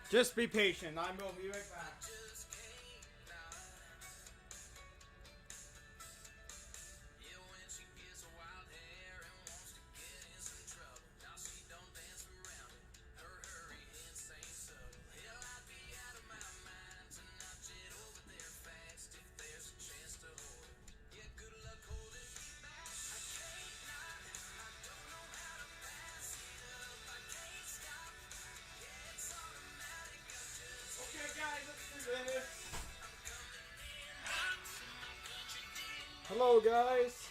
Just be patient. I will be right back. Hello guys.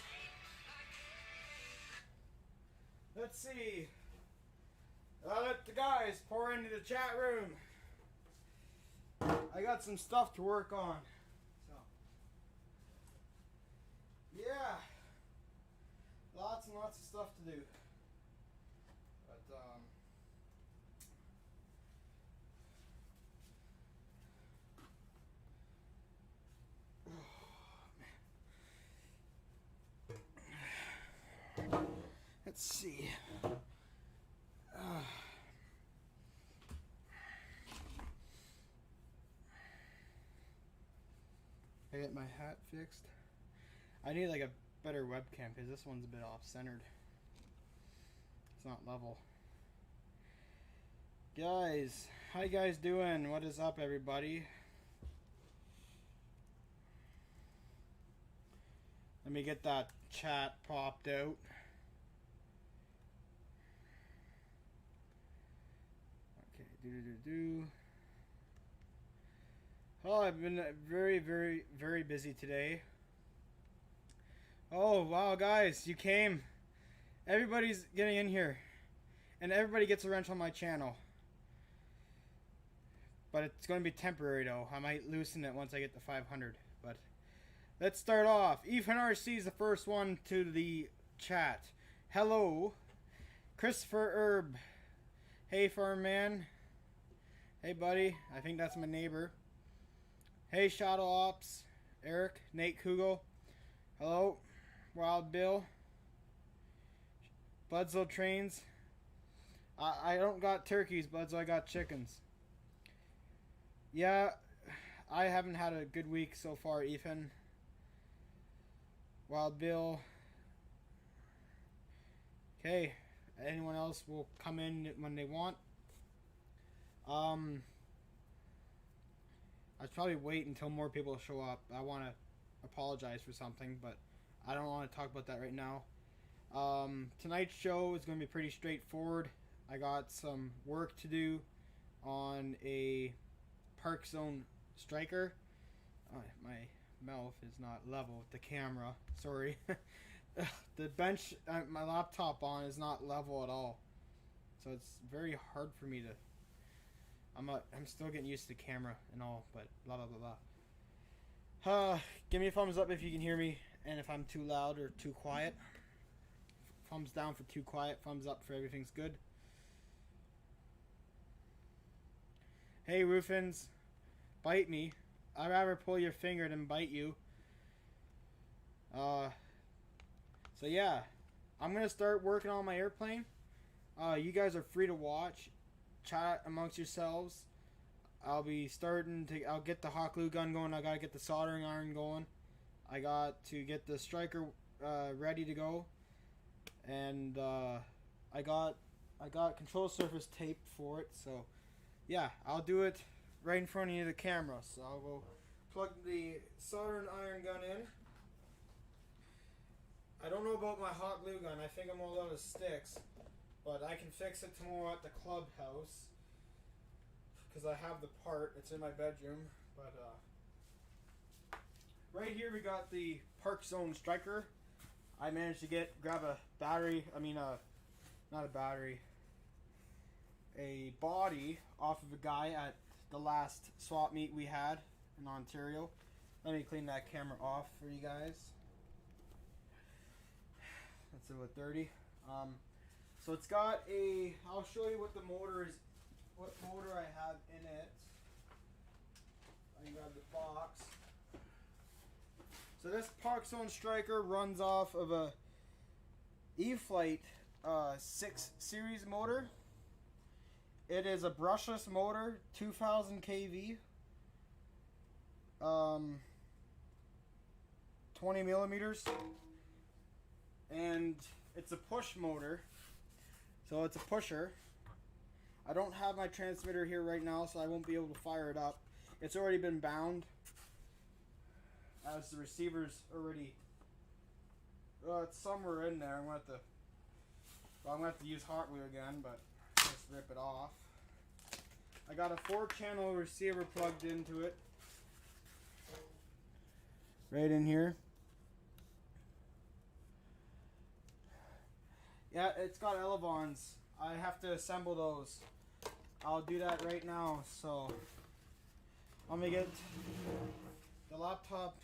Let's see. I'll let the guys pour into the chat room. I got some stuff to work on. So yeah. Lots and lots of stuff to do. But let's see. I get my hat fixed. I need like a better webcam because this one's a bit off-centered. It's not level. Guys, how you guys doing? What is up, everybody? Let me get that chat popped out. Okay, Oh, I've been very busy today. Oh, wow, guys, you came. Everybody's getting in here. And everybody gets a wrench on my channel. But it's going to be temporary, though. I might loosen it once I get to 500. But let's start off. EFNRC is the first one to the chat. Hello. Christopher Herb. Hey, farm man. Hey, buddy. I think that's my neighbor. Hey, Shadow Ops. Eric. Nate Kugel. Hello. Wild Bill. Budzo Trains. I don't got turkeys, Budzo. I got chickens. Yeah, I haven't had a good week so far, Ethan. Wild Bill. Okay. Anyone else will come in when they want. I should probably wait until more people show up. I want to apologize for something, but I don't want to talk about that right now. Tonight's show is going to be pretty straightforward. I got some work to do on a Park Zone striker. My mouth is not level with the camera. Sorry. The bench my laptop on is not level at all. So it's very hard for me to... I'm still getting used to the camera and all, but blah, blah, blah, blah. Give me a thumbs up if you can hear me, and if I'm too loud or too quiet. Thumbs down for too quiet, thumbs up for everything's good. Hey, Roofins, bite me. I'd rather pull your finger than bite you. So yeah, I'm gonna start working on my airplane. You guys are free to watch. Chat amongst yourselves. I'll be starting to... I'll get the hot glue gun going. I gotta get the soldering iron going. I got to get the striker ready to go. And I got control surface tape for it. So yeah, I'll do it right in front of you, the camera. So I'll go plug the soldering iron gun in. I don't know about my hot glue gun. I think I'm all out of sticks. But I can fix it tomorrow at the clubhouse. Because I have the part. It's in my bedroom. But right here we got the Park Zone striker. I managed to grab a battery. I mean, not a battery. A body off of a guy at the last swap meet we had in Ontario. Let me clean that camera off for you guys. That's about 30. So it's got a... I'll show you what the motor is. What motor I have in it. I can grab the box. So this Park Zone striker runs off of a Flght 6 series motor. It is a brushless motor, 2000 kV, 20 millimeters, and it's a push motor, so it's a pusher. I don't have my transmitter here right now, so I won't be able to fire it up. It's already been bound, as the receiver's already, it's somewhere in there. I'm gonna have to use hot glue again, but just rip it off. I got a 4-channel receiver plugged into it, right in here. Yeah, it's got elevons. I have to assemble those. I'll do that right now. So I'm gonna get the laptop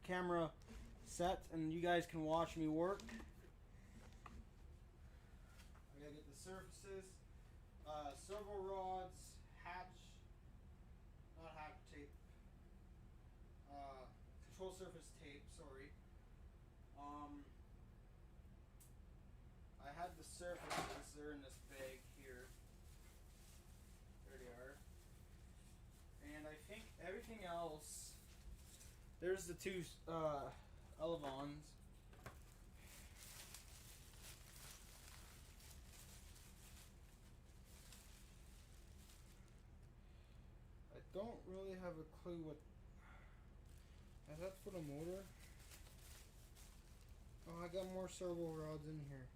camera set and you guys can watch me work. I gotta get the surfaces, servo rods, control surface tape, sorry. I had the surfaces, they're in this bag here. There they are. And I think everything else, there's the 2 elevons. I don't really have a clue what. Is that for the motor? Oh, I got more servo rods in here.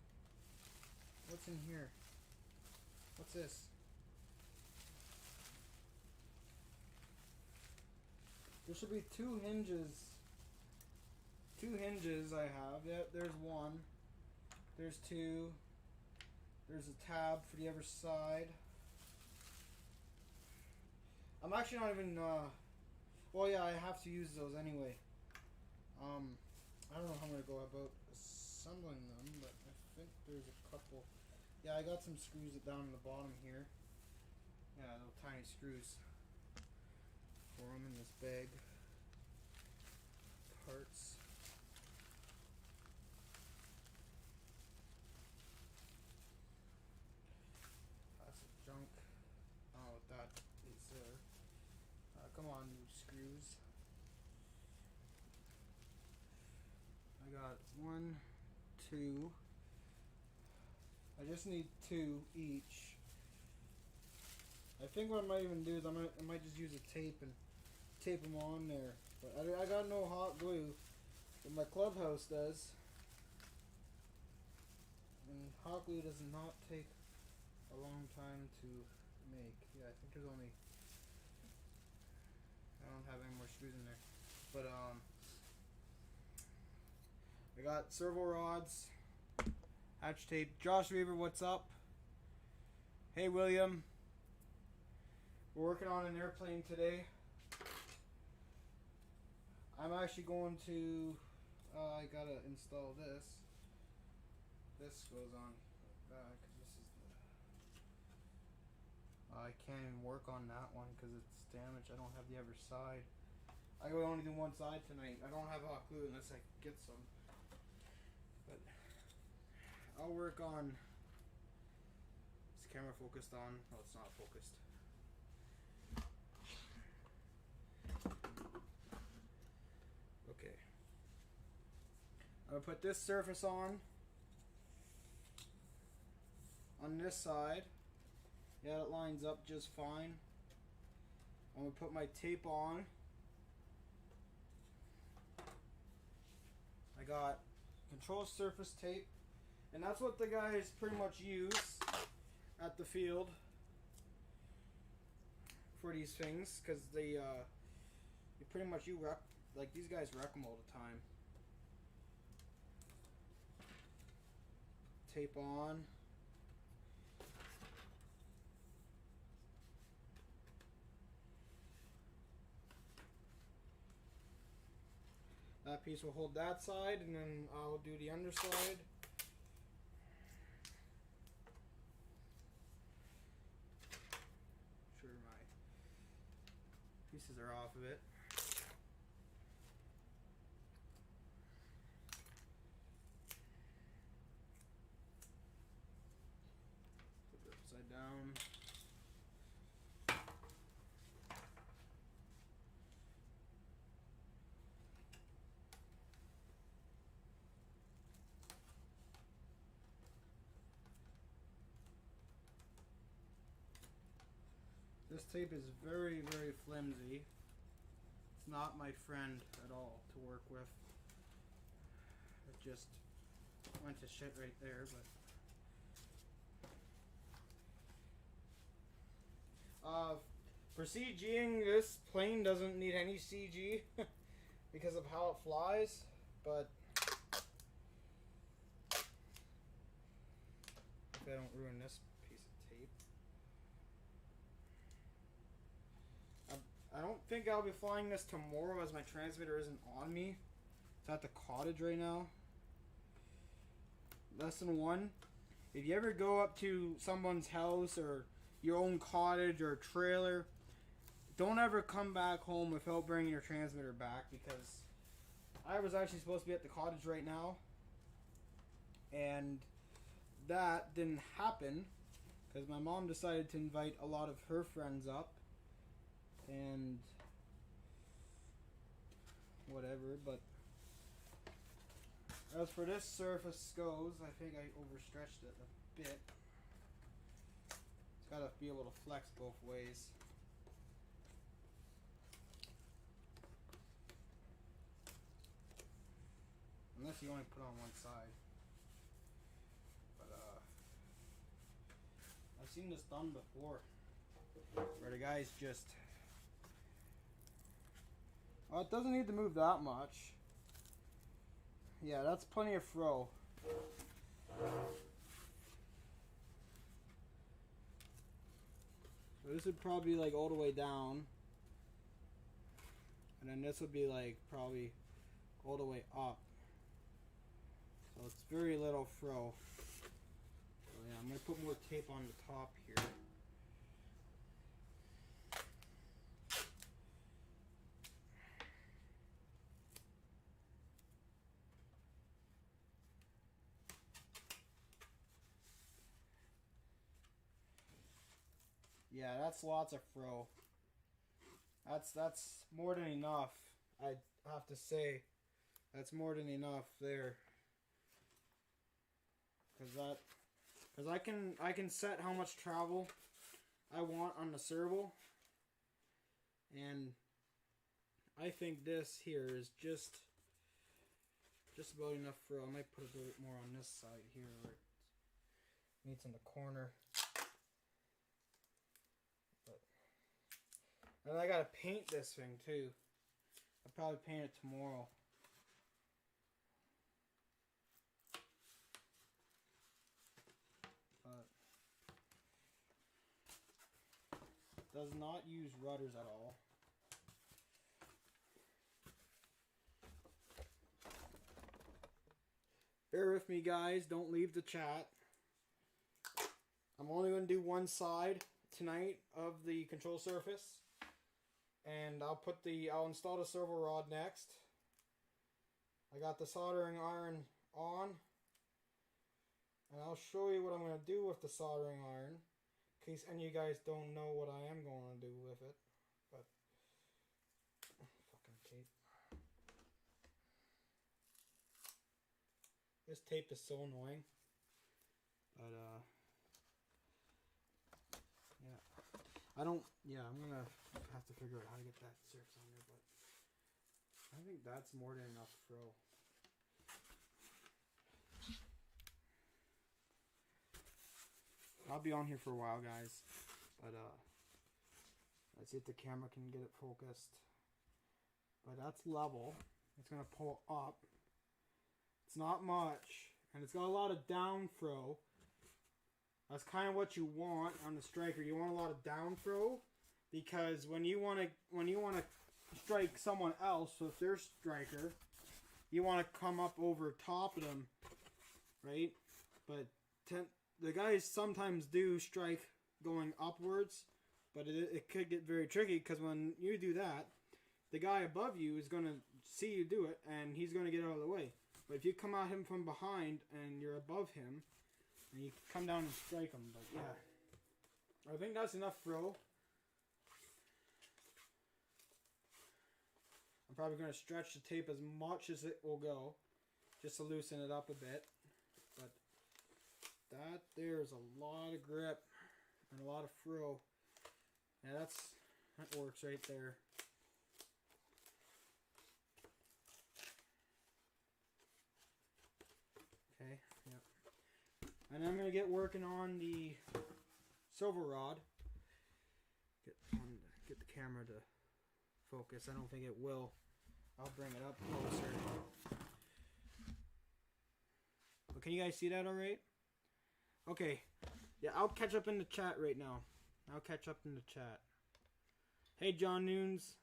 What's in here? What's this? There should be 2 hinges. 2 hinges I have. Yeah, there's 1. There's 2. There's a tab for the other side. I'm actually not even, well, yeah, I have to use those anyway. I don't know how I'm going to go about assembling them, but I think there's a couple. Yeah, I got some screws down in the bottom here. Yeah, little tiny screws for them in this bag. Parts. Plastic junk. I don't know what that is there. Come on, you screws. I got 1, 2. I just need 2 each. I think what I might even do is I might just use a tape and tape them on there. But I got no hot glue, but my clubhouse does. And hot glue does not take a long time to make. Yeah, I think there's only. I don't have any more screws in there, but I got servo rods, hatch tape. Josh Weaver, what's up? Hey William, we're working on an airplane today. I'm actually going to. I gotta install this. This goes on back. This is the. I can't even work on that one because it's damaged. I don't have the other side. I can only do one side tonight. I don't have hot glue unless I get some. But I'll work on. Is the camera focused on? No, it's not focused. Okay. I'm gonna put this surface on this side. Yeah, it lines up just fine. I'm gonna put my tape on. I got control surface tape, and that's what the guys pretty much use at the field for these things, because they pretty much like these guys wreck them all the time. Tape on. That piece will hold that side, and then I'll do the underside. Sure, my pieces are off of it. Put it upside down. This tape is very, very flimsy. It's not my friend at all to work with. It just went to shit right there, but for CGing, this plane doesn't need any CG because of how it flies, but if I don't ruin this piece of tape. I don't think I'll be flying this tomorrow as my transmitter isn't on me. It's at the cottage right now. Lesson 1. If you ever go up to someone's house or your own cottage or trailer, don't ever come back home without bringing your transmitter back, because I was actually supposed to be at the cottage right now and that didn't happen because my mom decided to invite a lot of her friends up and whatever. But as for this surface goes, I think I overstretched it a bit. It's gotta be able to flex both ways. Unless you only put on one side. But I've seen this done before, where the guys just, oh, it doesn't need to move that much. Yeah, that's plenty of throw. So this would probably be like all the way down, and then this would be like probably all the way up. So it's very little throw. So yeah, I'm gonna put more tape on the top here. Yeah, that's lots of throw. That's more than enough. I have to say, that's more than enough there. Cause I can set how much travel I want on the servo, and I think this here is just about enough throw. I might put a bit more on this side here where it meets in the corner. And I gotta paint this thing too. I'll probably paint it tomorrow. But it does not use rudders at all. Bear with me, guys. Don't leave the chat. I'm only going to do one side tonight of the control surface. And I'll install the servo rod next. I got the soldering iron on. And I'll show you what I'm going to do with the soldering iron, in case any of you guys don't know what I am going to do with it. But, fucking tape. This tape is so annoying. But, yeah. I'm going to have to figure out how to get that surface on there, but I think that's more than enough throw. I'll be on here for a while, guys, but let's see if the camera can get it focused. But that's level. It's gonna pull up. It's not much, and it's got a lot of down throw. That's kind of what you want on the striker. You want a lot of down throw, because when you want to strike someone else with their striker, you want to come up over top of them, right? But the guys sometimes do strike going upwards, but it could get very tricky, because when you do that, the guy above you is going to see you do it, and he's going to get out of the way. But if you come at him from behind and you're above him, and you come down and strike him. But yeah, I think that's enough throw. I'm probably going to stretch the tape as much as it will go, just to loosen it up a bit. But that there's a lot of grip and a lot of throw. Yeah, that works right there. Okay, yep. And I'm gonna get working on the silver rod. Get the camera to focus. I don't think it will. I'll bring it up closer. But can you guys see that all right? Okay. Yeah, I'll catch up in the chat right now. I'll catch up in the chat. Hey, John Noons.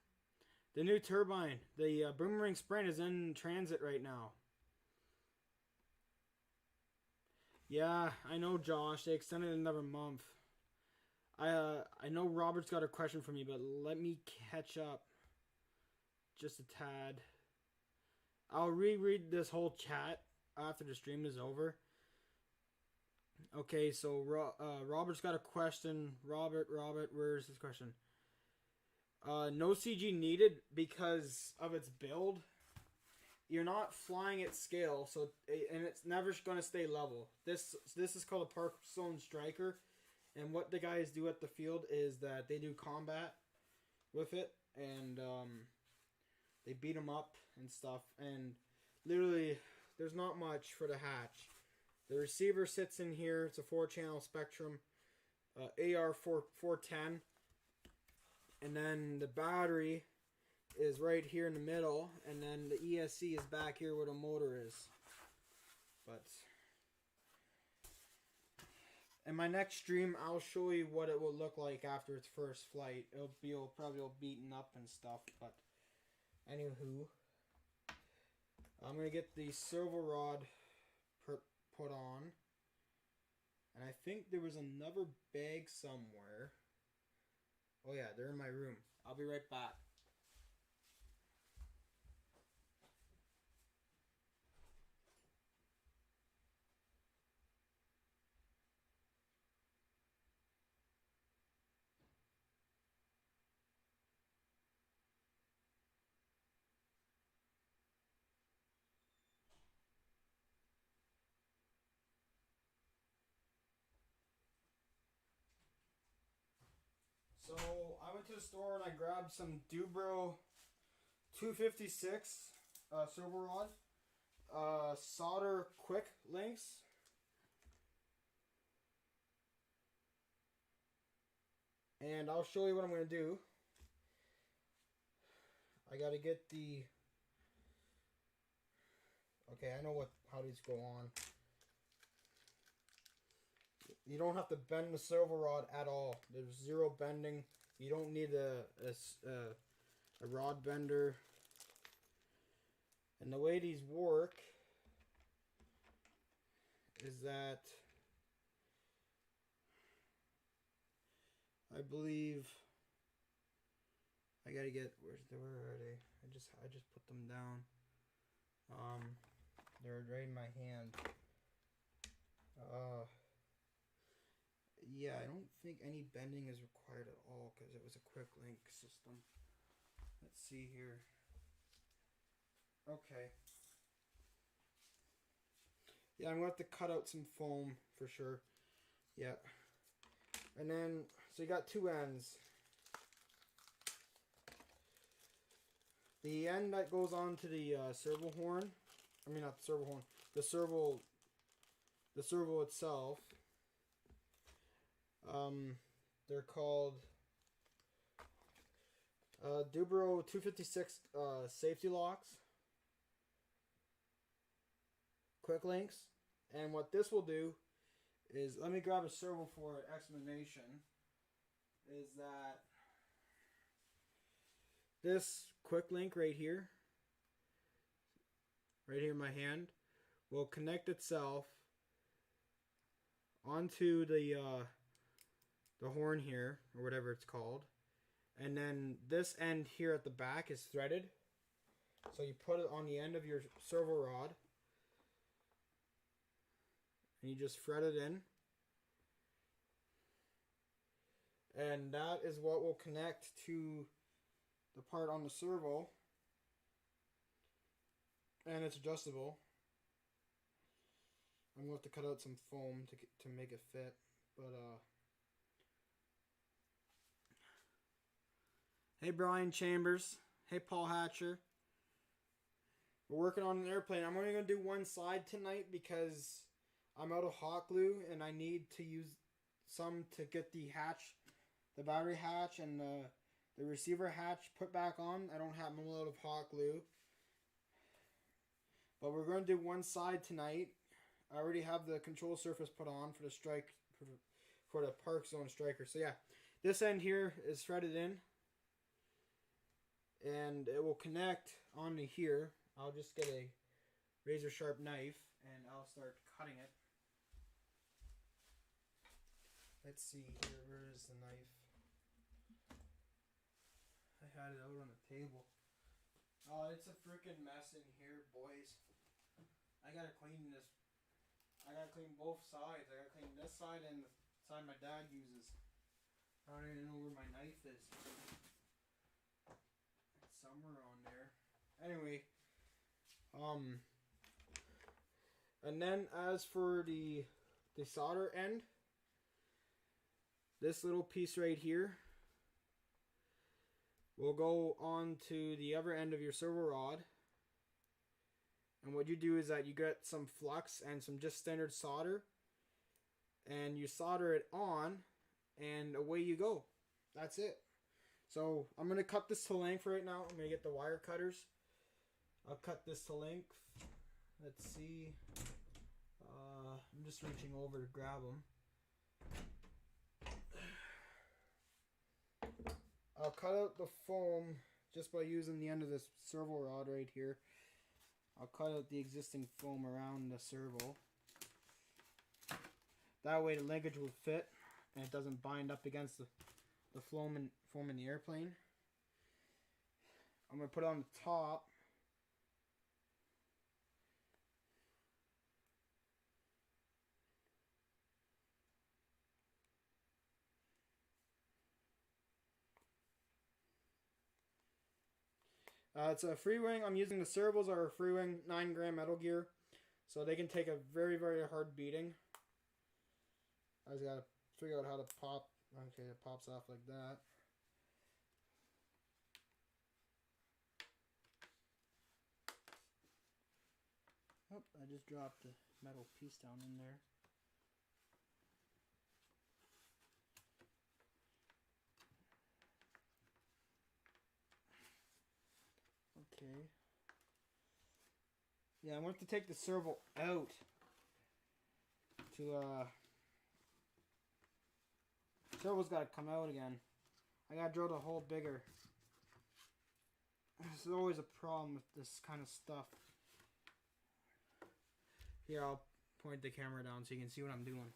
The new turbine, the Boomerang Sprint, is in transit right now. Yeah, I know, Josh. They extended it another month. I know Robert's got a question for me, but let me catch up just a tad. I'll reread this whole chat after the stream is over. Okay, so Robert's got a question. Robert, where's his question? No CG needed because of its build. You're not flying at scale, so and it's never going to stay level. This is called a Park Zone Striker, and what the guys do at the field is that they do combat with it, and they beat them up and stuff. And literally, there's not much for the hatch. The receiver sits in here. It's a 4-channel Spectrum AR410. And then the battery is right here in the middle. And then the ESC is back here where the motor is. But in my next stream, I'll show you what it will look like after its first flight. It'll be probably all beaten up and stuff. But anywho, I'm going to get the servo rod put on. And I think there was another bag somewhere. Oh yeah, they're in my room. I'll be right back. So I went to the store and I grabbed some Dubro 256 servo rod, solder quick links, and I'll show you what I'm going to do. I got to get the, okay, I know how these go on. You don't have to bend the servo rod at all. There's zero bending. You don't need a rod bender. And the way these work is that I believe I gotta get where are they? I just put them down. They're right in my hand. Yeah, I don't think any bending is required at all because it was a quick link system. Let's see here. Okay. Yeah, I'm going to have to cut out some foam for sure. Yeah. And then, so you got two ends. The end that goes on to the servo horn. I mean, not the servo horn. The servo itself. They're called Dubro 256 safety locks, quick links, and what this will do is, let me grab a servo for explanation, is that this quick link right here in my hand, will connect itself onto the horn here, or whatever it's called. And then this end here at the back is threaded. So you put it on the end of your servo rod. And you just thread it in. And that is what will connect to the part on the servo. And it's adjustable. I'm going to have to cut out some foam to make it fit. But, Hey Brian Chambers. Hey Paul Hatcher. We're working on an airplane. I'm only going to do one side tonight because I'm out of hot glue and I need to use some to get the hatch, the battery hatch and the receiver hatch put back on. I don't have a lot of hot glue. But we're going to do one side tonight. I already have the control surface put on for the strike, for the park zone striker. So yeah, this end here is threaded in. And it will connect onto here. I'll just get a razor sharp knife and I'll start cutting it. Let's see here, where is the knife? I had it out on the table. Oh, it's a freaking mess in here, boys. I gotta clean this. I gotta clean both sides. I gotta clean this side and the side my dad uses. I don't even know where my knife is. It's somewhere on there. Anyway, and then as for the solder end, this little piece right here will go on to the other end of your servo rod. And what you do is that you get some flux and some just standard solder, and you solder it on, and away you go. That's it. So I'm going to cut this to length right now. I'm going to get the wire cutters. I'll cut this to length. Let's see. I'm just reaching over to grab them. I'll cut out the foam just by using the end of this servo rod right here. I'll cut out the existing foam around the servo. That way the linkage will fit and it doesn't bind up against the foam in the airplane. I'm going to put it on the top. It's a free wing. I'm using the servos are a free wing 9-gram metal gear, so they can take a very, very hard beating. I just gotta figure out how to pop. Okay, it pops off like that. Oh, I just dropped the metal piece down in there. Okay. Yeah, I want to take the servo out to servo's got to come out again. I got to drill the hole bigger. This is always a problem with this kind of stuff. Here, I'll point the camera down so you can see what I'm doing.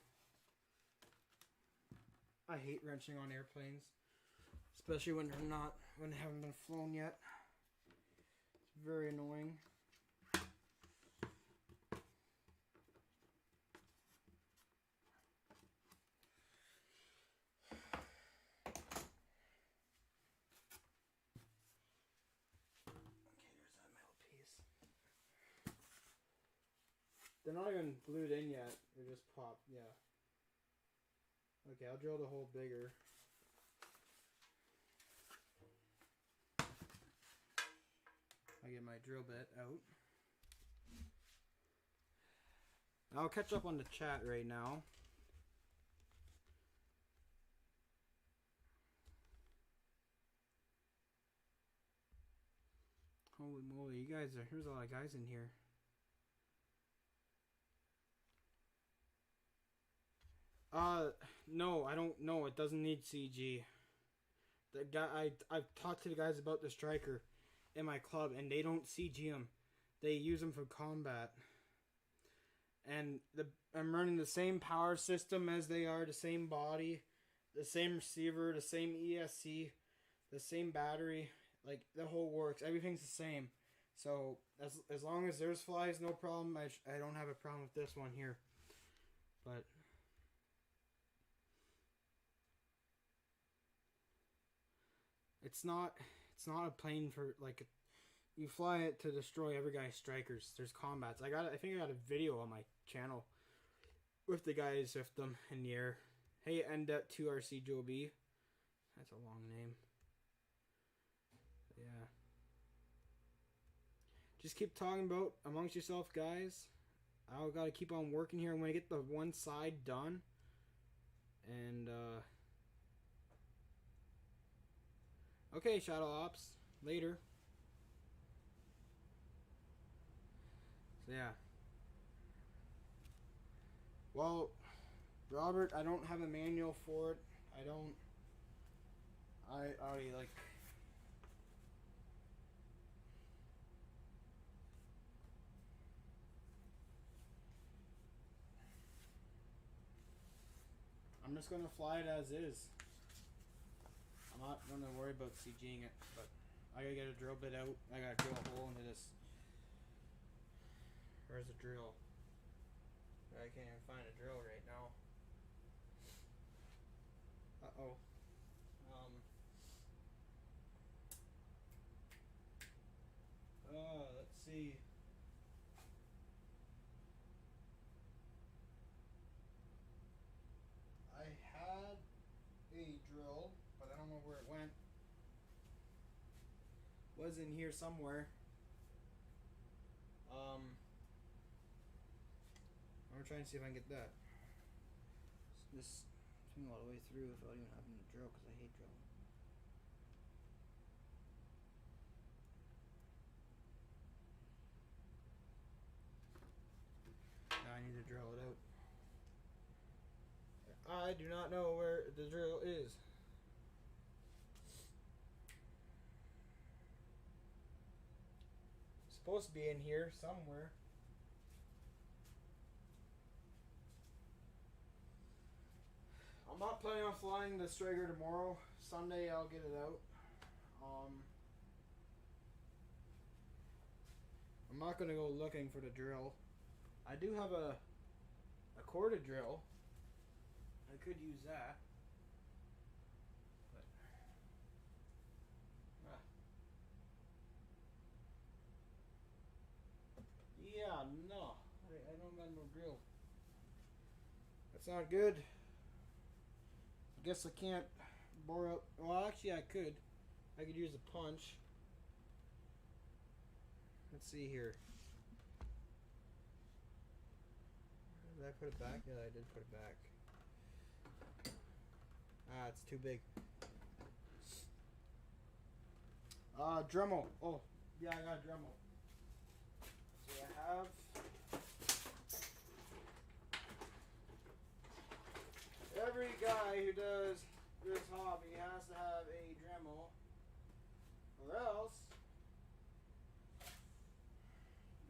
I hate wrenching on airplanes, especially when they haven't been flown yet. It's very annoying. They're not even glued in yet. They're just popped. Yeah. Okay, I'll drill the hole bigger. I get my drill bit out. I'll catch up on the chat right now. Holy moly, you guys there's a lot of guys in here. No, I don't know. It doesn't need CG. The guy, I've talked to the guys about the striker in my club, and they don't CG them. They use them for combat. And I'm running the same power system as they are, the same body, the same receiver, the same ESC, the same battery. Like, the whole works. Everything's the same. So, as long as theirs flies, no problem. I don't have a problem with this one here. But it's not a plane for, like, you fly it to destroy every guy's strikers. There's combats. I think I got a video on my channel with the guys with them in the air. Hey, EST2RC Joe B. That's a long name. Yeah. Just keep talking about amongst yourself, guys. I gotta keep on working here. I'm gonna get the one side done. And, okay, Shadow Ops. Later. So, yeah. Well, Robert, I don't have a manual for it. I already, like... I'm just gonna fly it as is. I'm not gonna worry about CGing it, but I gotta get a drill bit out. I gotta drill a hole into this. Where's the drill? I can't even find a drill right now. Uh-oh. Let's see. I had a drill, but I don't know where it went. Was in here somewhere. I'm trying to see if I can get that. This thing all the way through without even having to drill, because I hate drilling. Now I need to drill it out. I do not know where the drill is. It's supposed to be in here somewhere. I'm not planning on flying the Striker tomorrow. Sunday I'll get it out. I'm not gonna go looking for the drill. I do have a corded drill. I could use that. But yeah, no. I don't got no drill. That's not good. I guess I can't bore up. Well, actually I could. I could use a punch. Let's see here. Did I put it back? Yeah, I did put it back. Ah, it's too big. Dremel. Oh, yeah, I got a Dremel. So I have... Every guy who does this hobby has to have a Dremel, or else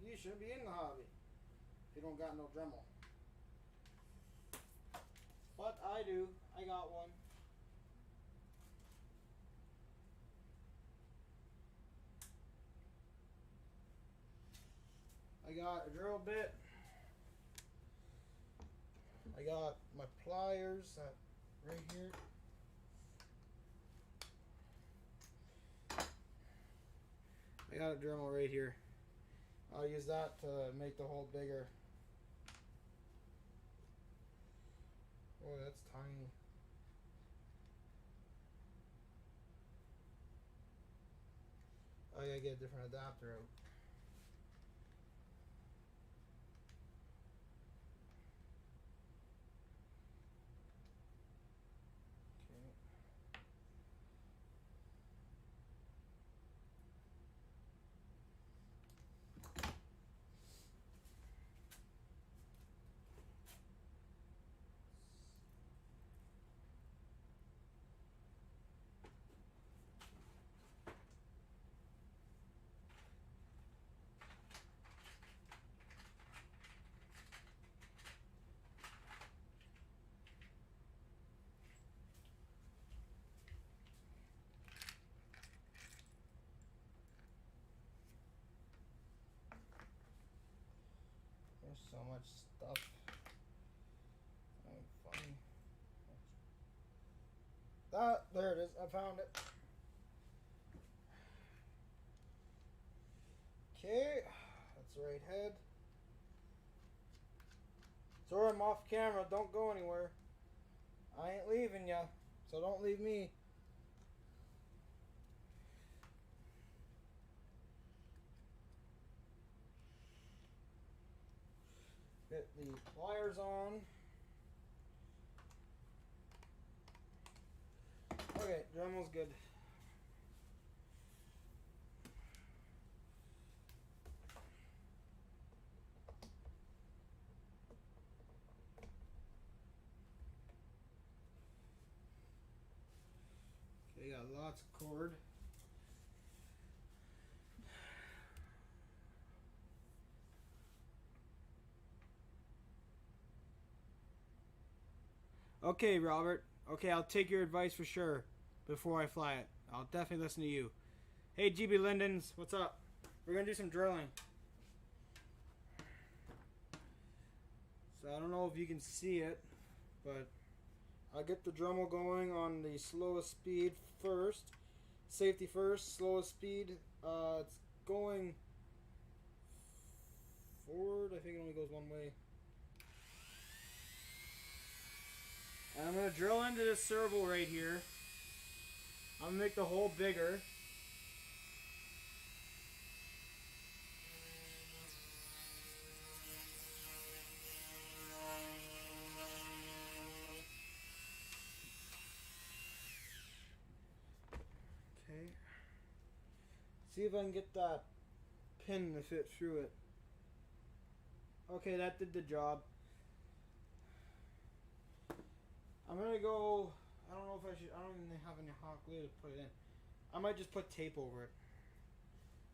you shouldn't be in the hobby if you don't got no Dremel. But I do. I got one. I got a drill bit. I got my pliers right here. I got a Dremel right here. I'll use that to make the hole bigger. Oh, that's tiny. I gotta get a different adapter out. There's so much stuff. Oh, funny. There it is. I found it. Okay, that's the right head. Sorry, I'm off camera. Don't go anywhere. I ain't leaving ya, so don't leave me. the pliers on. Okay, Dremel's good. Okay, got lots of cord. Okay, Robert. Okay, I'll take your advice for sure before I fly it. I'll definitely listen to you. Hey, GBLyndens, what's up? We're going to do some drilling. So I don't know if you can see it, but I'll get the Dremel going on the slowest speed first. Safety first, slowest speed. It's going forward. I think it only goes one way. And I'm going to drill into this serval right here. I'm going to make the hole bigger. Okay. See if I can get that pin to fit through it. Okay, that did the job. I'm gonna go, I don't know if I should, I don't even have any hot glue to put it in. I might just put tape over it.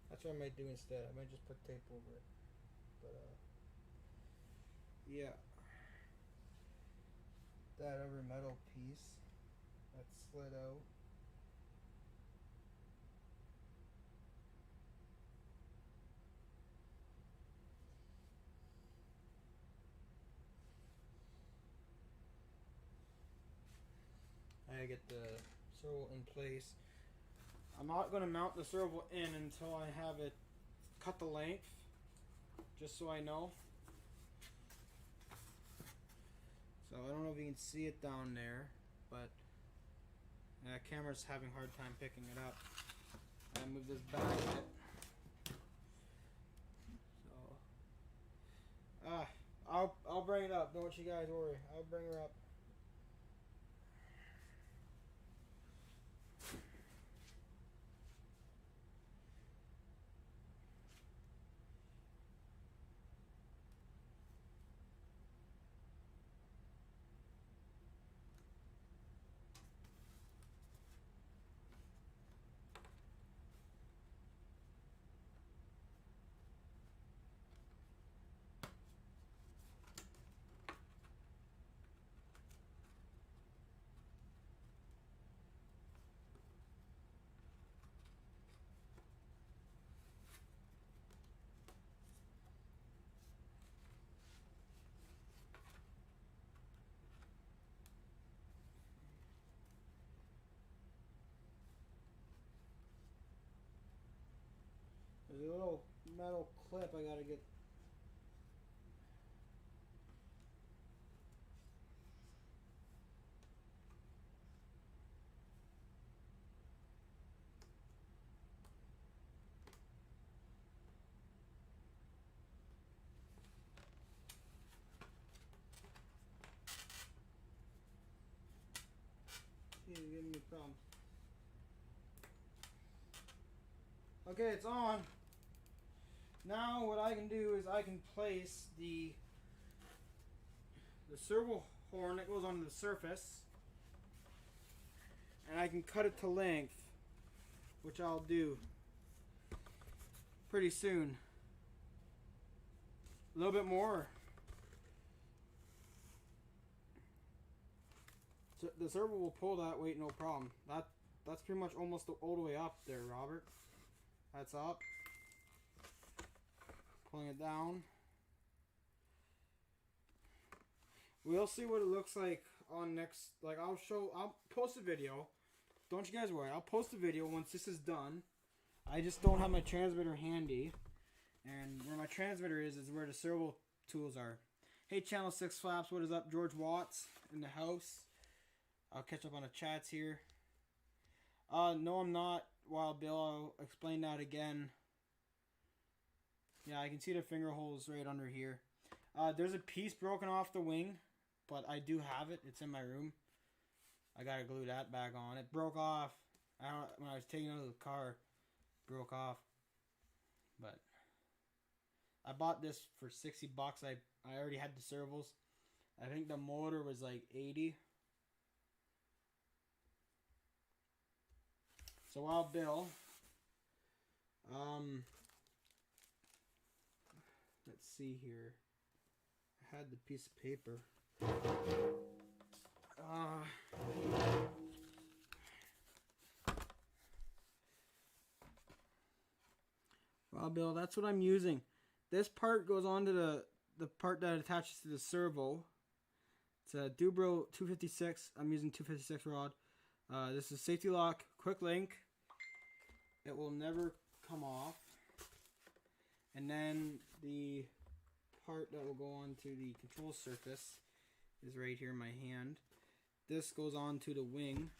That's what I might do instead. I might just put tape over it. But, yeah. That other metal piece that slid out. I get the serval in place. I'm not going to mount the serval in until I have it cut the length, just so I know. So I don't know if you can see it down there, but the camera's having a hard time picking it up. I move this back a bit. So I'll bring it up. Don't you guys worry. I'll bring her up. There's a little metal clip I gotta get. You're giving me problems. Okay, it's on. Now what I can do is I can place the serval horn that goes onto the surface, and I can cut it to length, which I'll do pretty soon. A little bit more. So the serval will pull that weight no problem. That's pretty much almost all the way up there, Robert. That's up. Pulling it down. We'll see what it looks like on next, like I'll post a video. Don't you guys worry, I'll post a video once this is done. I just don't have my transmitter handy. And where my transmitter is where the serval tools are. Hey, Channel 6 Flaps, what is up? George Watts in the house. I'll catch up on the chats here. No, I'm not. Wild Bill, I'll explain that again. Yeah, I can see the finger holes right under here. There's a piece broken off the wing, but I do have it. It's in my room. I gotta glue that back on. It broke off. When I was taking it out of the car, broke off. But I bought this for $60. I already had the servos. I think the motor was like 80. So while Bill, let's see here. I had the piece of paper. Well, Bill, that's what I'm using. This part goes on to the part that attaches to the servo. It's a Dubro 256. I'm using 256 rod. This is safety lock, quick link. It will never come off. And then the part that will go onto the control surface is right here in my hand. This goes on to the wing.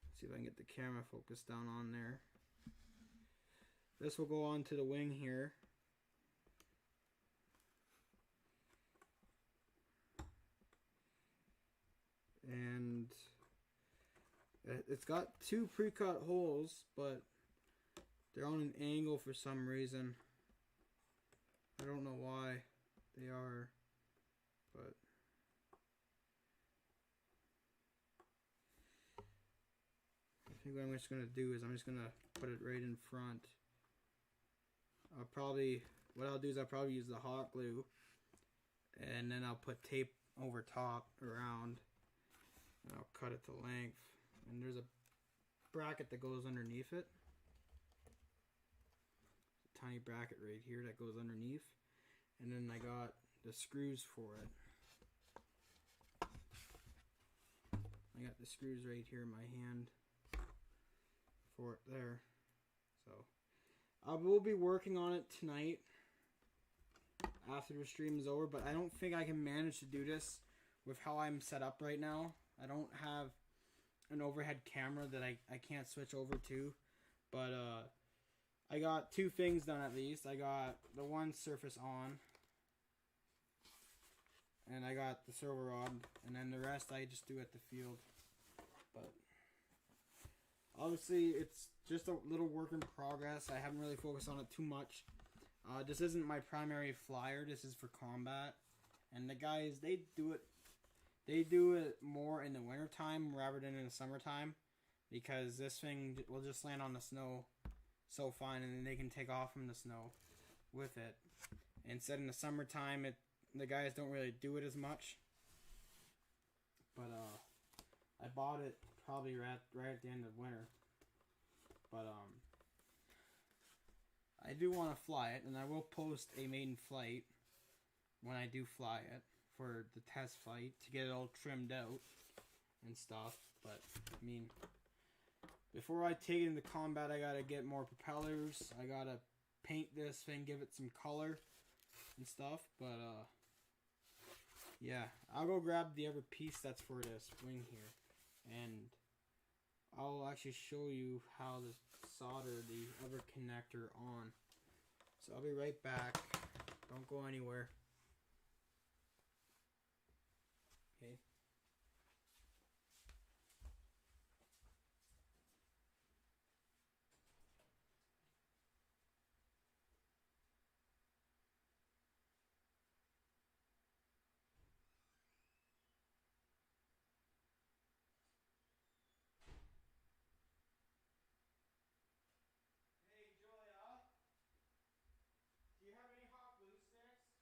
Let's see if I can get the camera focused down on there. This will go on to the wing here. And it's got two pre-cut holes, but they're on an angle for some reason. I don't know why they are, but I think what I'm just going to do is I'm just going to put it right in front. What I'll do is I'll probably use the hot glue, and then I'll put tape over top around, and I'll cut it to length. And there's a bracket that goes underneath it. A tiny bracket right here that goes underneath. And then I got the screws for it. I got the screws right here in my hand for it there. So I will be working on it tonight after the stream is over, but I don't think I can manage to do this with how I'm set up right now. I don't have an overhead camera that I can't switch over to, but I got two things done at least. I got the one surface on, and I got the servo rod, and then the rest I just do at the field. But obviously it's just a little work in progress. I haven't really focused on it too much. This isn't my primary flyer. This is for combat, and the guys, they do it more in the wintertime rather than in the summertime, because this thing will just land on the snow so fine, and then they can take off from the snow with it. Instead, in the summertime, the guys don't really do it as much. But I bought it probably right at the end of winter. But I do want to fly it, and I will post a maiden flight when I do fly it for the test flight to get it all trimmed out and stuff. But I mean, before I take it into combat, I gotta get more propellers. I gotta paint this thing, give it some color and stuff. But yeah, I'll go grab the other piece that's for this wing here, and I'll actually show you how to solder the other connector on. So I'll be right back. Don't go anywhere. Okay. Hey Julia, do you have any hot glue sticks?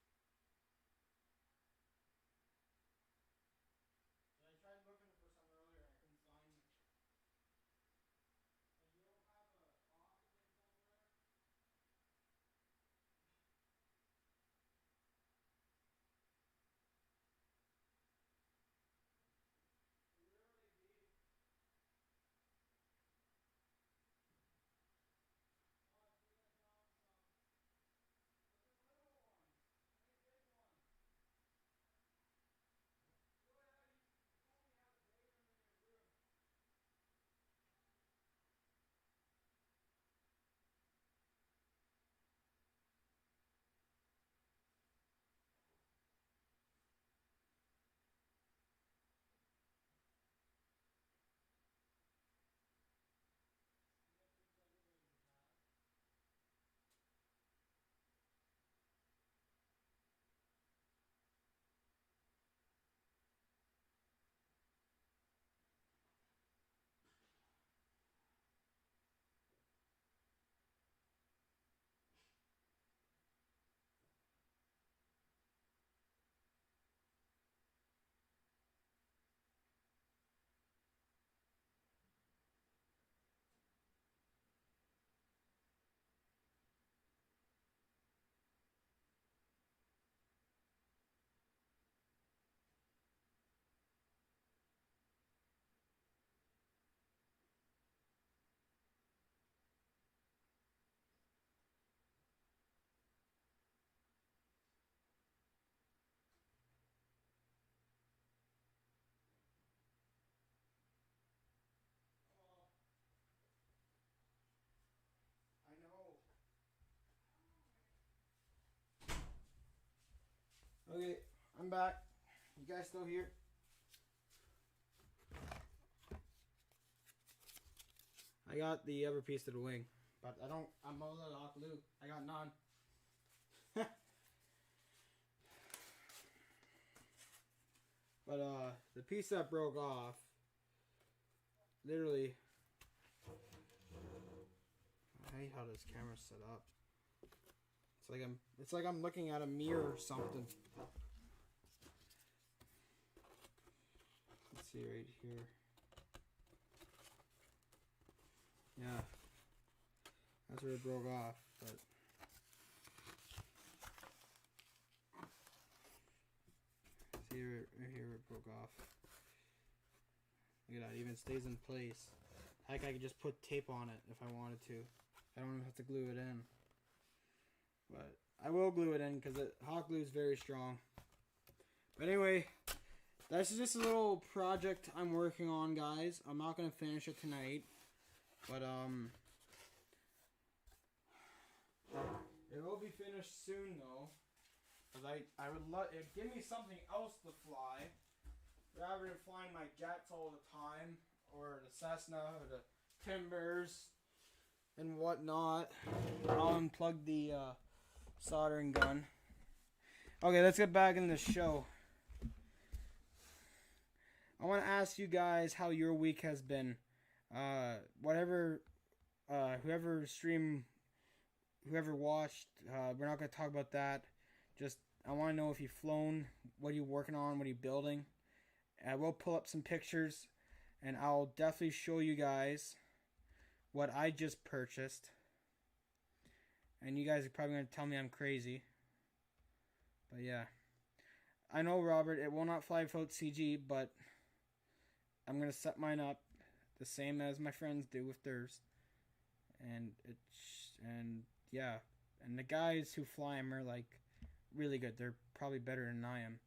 Okay, I'm back. You guys still here? I got the other piece of the wing, but I'm a little off glue. I got none. But the piece that broke off, literally, I hate how this camera's set up. It's like I'm looking at a mirror or something. Let's see right here. Yeah, that's where it broke off. But see right here where it broke off. Look at that, it even stays in place. Heck, I could just put tape on it if I wanted to. I don't even have to glue it in. But I will glue it in because hot glue is very strong. But anyway, that's just a little project I'm working on, guys. I'm not going to finish it tonight. But it will be finished soon though. Because I would love it. Give me something else to fly. Rather than flying my jets all the time. Or the Cessna or the Timbers and whatnot. I'll unplug the soldering gun. Okay, let's get back in the show. I want to ask you guys how your week has been. Whoever watched, we're not going to talk about that. Just, I want to know if you've flown, what are you working on, what are you building. I will pull up some pictures, and I'll definitely show you guys what I just purchased. And you guys are probably going to tell me I'm crazy. But yeah. I know, Robert, it will not fly without CG, but I'm going to set mine up the same as my friends do with theirs. And yeah. And the guys who fly them are like really good. They're probably better than I am.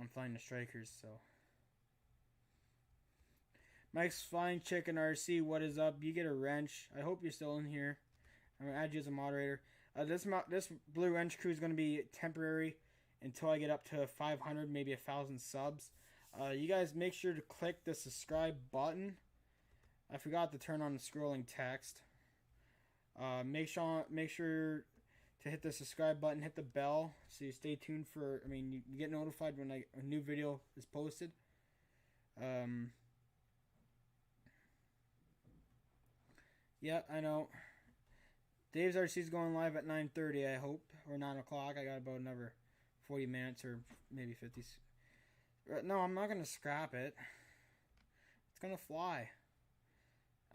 I'm flying the Strikers, so. Mike's Flying Chicken RC, what is up? You get a wrench. I hope you're still in here. I'm going to add you as a moderator. This Blue Wrench crew is going to be temporary until I get up to 500, maybe 1,000 subs. You guys make sure to click the subscribe button. I forgot to turn on the scrolling text. Make sure to hit the subscribe button, hit the bell, so you stay tuned for, you get notified when a new video is posted. Yeah, I know. Dave's RC is going live at 9:30, I hope, or 9 o'clock. I got about another 40 minutes or maybe 50. No, I'm not going to scrap it. It's going to fly.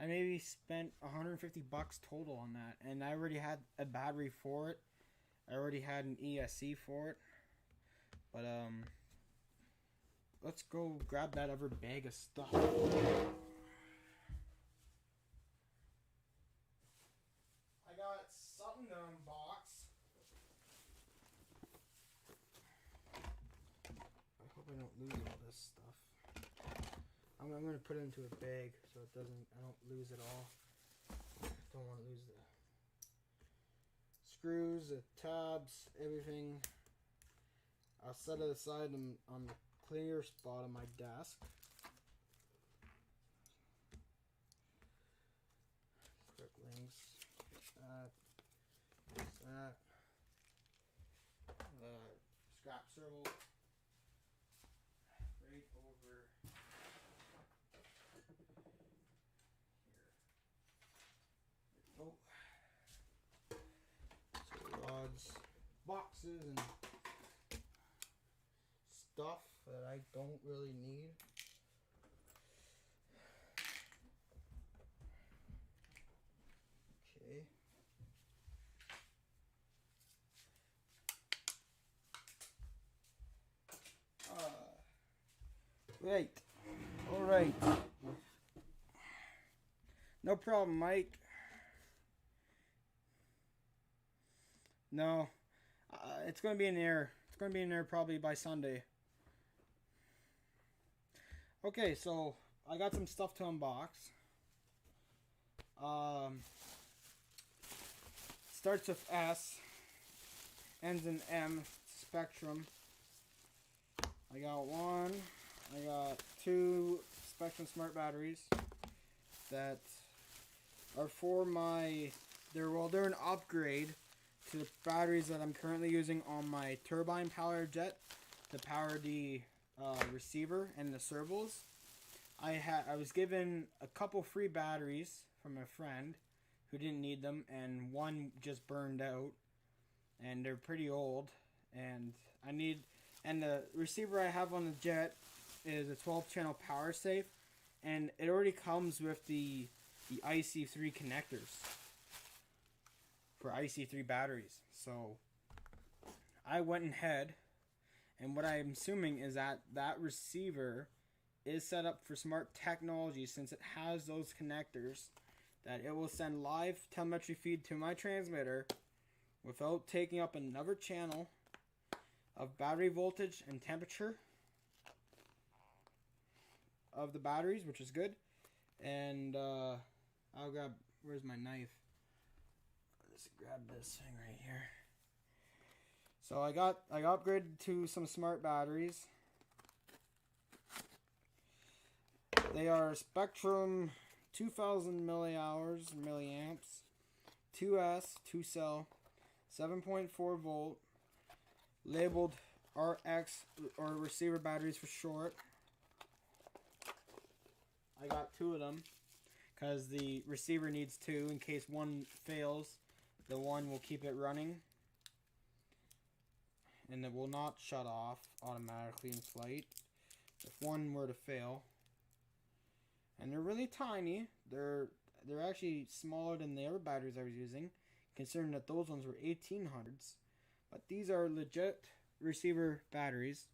I maybe spent $150 total on that, and I already had a battery for it. I already had an ESC for it. But, let's go grab that other bag of stuff. I got something to unbox. I hope I don't lose all this stuff. I'm going to put it into a bag so I don't lose it all. Don't want to lose the screws, the tabs, everything. I'll set it aside on the clear spot on my desk. Quick links. That. Scrap servo. Right over here. Oh. So rods, boxes, and stuff that I don't really need. Okay. Right. All right. No problem, Mike. No. It's going to be in there. It's going to be in there probably by Sunday. Okay, so I got some stuff to unbox. Starts with S, ends in M, Spectrum. I got one. I got two Spectrum Smart batteries that are for my... They're an upgrade to the batteries that I'm currently using on my turbine power jet to power the receiver and the servos. I was given a couple free batteries from a friend who didn't need them, and one just burned out, and they're pretty old, and the receiver I have on the jet is a 12-channel power safe, and it already comes with the IC3 connectors for IC3 batteries. So I went ahead, and what I'm assuming is that receiver is set up for smart technology, since it has those connectors, that it will send live telemetry feed to my transmitter without taking up another channel of battery voltage and temperature of the batteries, which is good. And I'll grab, where's my knife? Let's grab this thing right here. So I got upgraded to some smart batteries. They are Spectrum 2000 milliamps, 2S, 2-cell, 7.4 volt, labeled RX, or receiver batteries for short. I got two of them because the receiver needs two in case one fails. The one will keep it running, and it will not shut off automatically in flight if one were to fail. And they're really tiny. They're actually smaller than the other batteries I was using, considering that those ones were 1800s. But these are legit receiver batteries.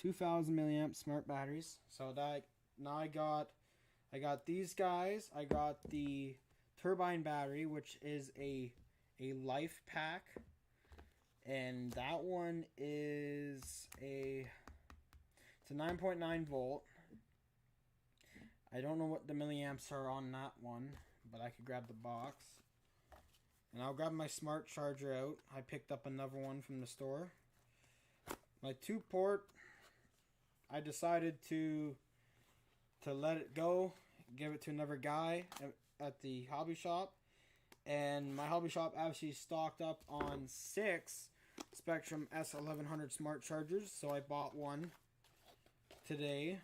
$2,000 milliamp smart batteries. So that now I got these guys. I got the turbine battery, which is a life pack. And that one is it's a 9.9 volt. I don't know what the milliamps are on that one, but I could grab the box. And I'll grab my smart charger out. I picked up another one from the store. My 2-port, I decided to let it go, give it to another guy at the hobby shop. And my hobby shop actually stocked up on 6 Spectrum S1100 smart chargers, so I bought one today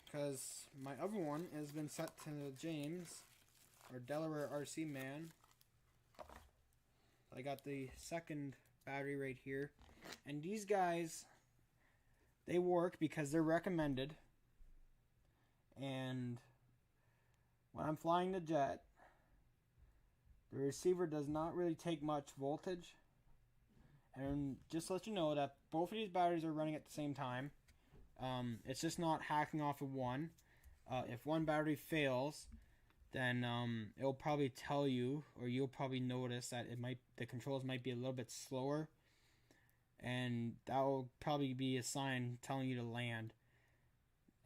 because my other one has been set to James, or Delaware RC man. I got the second battery right here, and these guys, they work because they're recommended. And when I'm flying the jet, the receiver does not really take much voltage. And just to let you know that both of these batteries are running at the same time. It's just not hacking off of one. If one battery fails, then it'll probably tell you, or you'll probably notice that the controls might be a little bit slower, and that will probably be a sign telling you to land.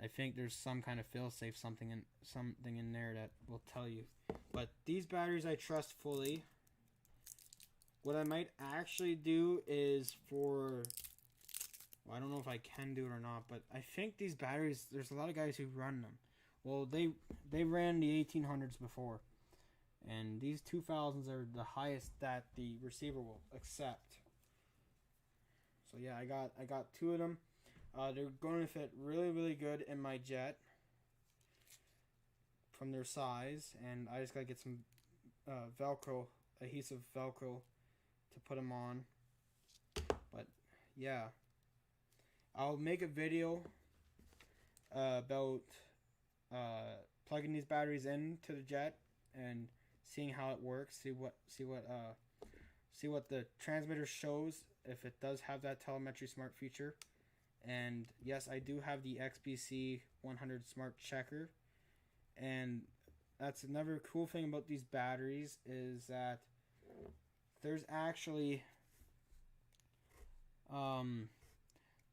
I think there's some kind of failsafe, something in there that will tell you. But these batteries I trust fully. What I might actually do is well, I don't know if I can do it or not, but I think these batteries, there's a lot of guys who run them. Well, they ran the 1800s before, and these 2000s are the highest that the receiver will accept. So yeah, I got two of them. They're going to fit really, really good in my jet from their size, and I just got to get some adhesive Velcro to put them on. But yeah, I'll make a video about plugging these batteries into the jet and seeing how it works. See what the transmitter shows, if it does have that telemetry smart feature. And yes, I do have the XBC 100 smart checker. And that's another cool thing about these batteries, is that there's actually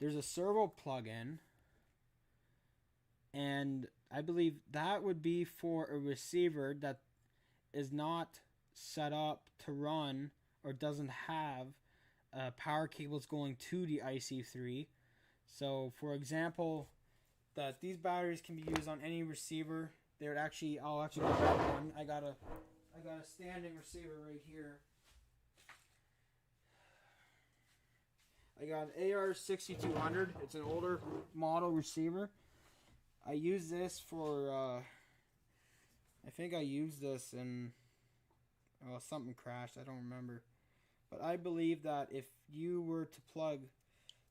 there's a servo plug-in, and I believe that would be for a receiver that is not set up to run or doesn't have power cables going to the IC3. So, for example, that these batteries can be used on any receiver. They would actually, I'll actually grab one. I got a standing receiver right here. I got an AR6200. It's an older model receiver. I use this for, I think I used this in, oh, something crashed. I don't remember. But I believe that if you were to plug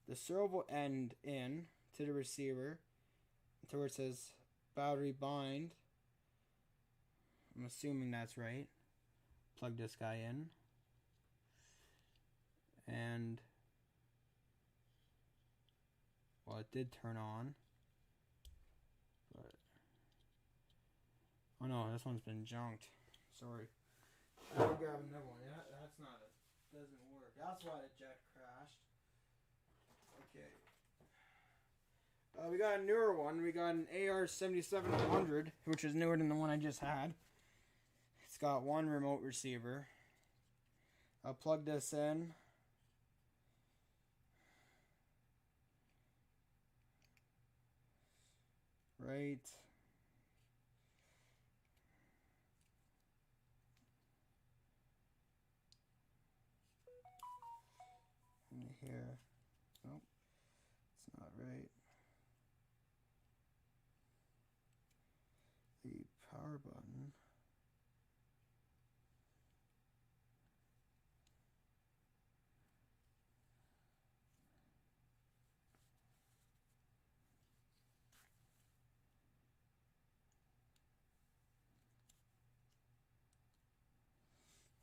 the servo end in to the receiver, to where it says battery bind, I'm assuming that's right. Plug this guy in. And, well, it did turn on. But, oh no, this one's been junked. Sorry. I'll grab another one. Yeah, that's not it. Doesn't work. That's why the jet crashed. Okay. We got a newer one. We got an AR7700, which is newer than the one I just had. It's got one remote receiver. I'll plug this in. Right in here. Nope, it's not right. The power button.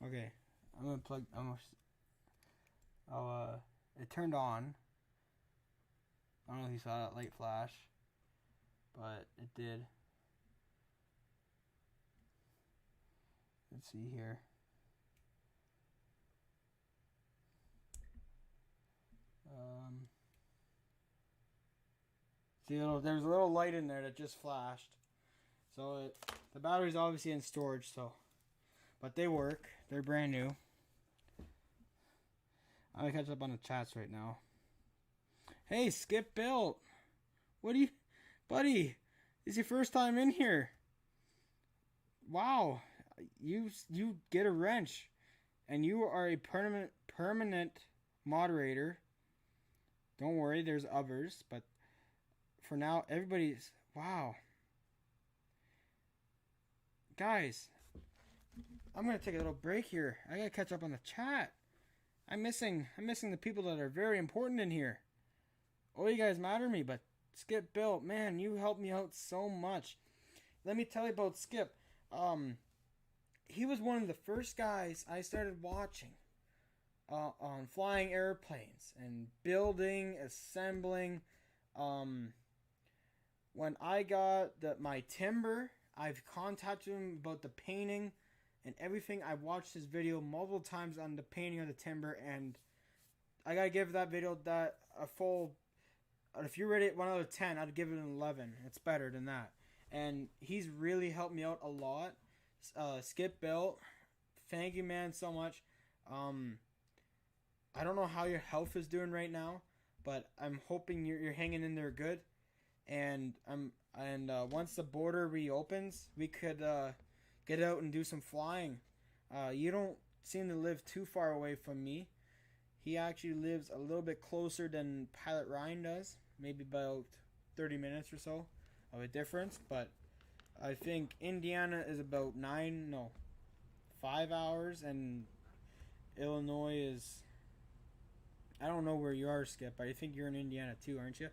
Okay, I'm gonna plug. It turned on. I don't know if you saw that light flash, but it did. Let's see here. See, there's a little light in there that just flashed. So the battery's obviously in storage, so. But they work. They're brand new. I'm gonna catch up on the chats right now. Hey, Skip Built. What do you... Buddy, this is your first time in here. Wow. You get a wrench. And you are a permanent moderator. Don't worry, there's others. But for now, everybody's... Wow. Guys... I'm gonna take a little break here. I gotta catch up on the chat. I'm missing the people that are very important in here. Oh, you guys matter to me, but Skip Built, man, you helped me out so much. Let me tell you about Skip. He was one of the first guys I started watching on flying airplanes and building, assembling. When I got my timber, I've contacted him about the painting and everything. I've watched his video multiple times on the painting of the timber, and I gotta give that video a full. If you rate it 1 out of 10, I'd give it an 11. It's better than that, and he's really helped me out a lot. Skip Built, thank you, man, so much. I don't know how your health is doing right now, but I'm hoping you're hanging in there good. And once the border reopens, we could get out and do some flying. You don't seem to live too far away from me. He actually lives a little bit closer than Pilot Ryan does, maybe about 30 minutes or so of a difference. But I think Indiana is about 5 hours, and Illinois is... I don't know where you are, Skip, but I think you're in Indiana too, aren't you?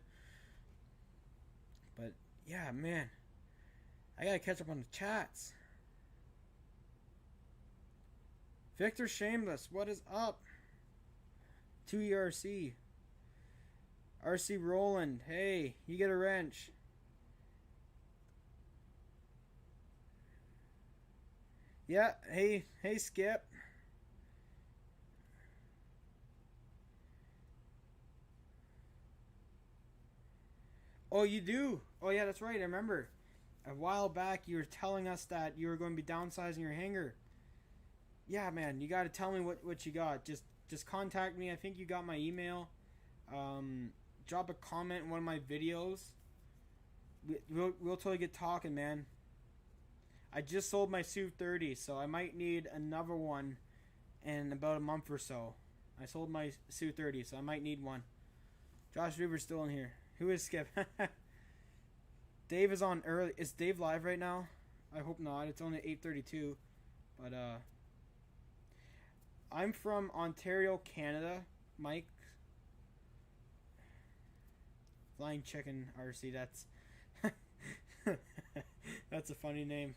But, yeah, man. I gotta catch up on the chats. Victor Shameless, what is up? 2ERC. RC Roland, hey, you get a wrench. Yeah, hey Skip. Oh, you do? Oh, yeah, that's right. I remember. A while back, you were telling us that you were going to be downsizing your hangar. yeah, man, you got to tell me what you got. Just contact me. I think you got my email. Drop a comment in one of my videos. We'll totally get talking, man. I just sold my Su-30, so I might need another one in about a month or so. I sold my Su-30, so I might need one. Josh River's still in here. Who is Skip? Dave is on early. Is Dave live right now? I hope not. It's only 8:32. But I'm from Ontario, Canada. Mike. Flying Chicken RC. That's that's a funny name.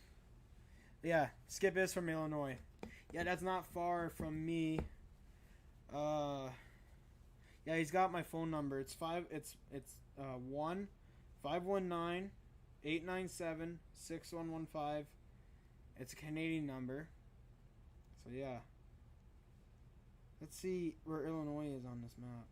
Yeah, Skip is from Illinois. Yeah, that's not far from me. Yeah, he's got my phone number. It's 1-519-897-6115. It's a Canadian number. So yeah. Let's see where Illinois is on this map.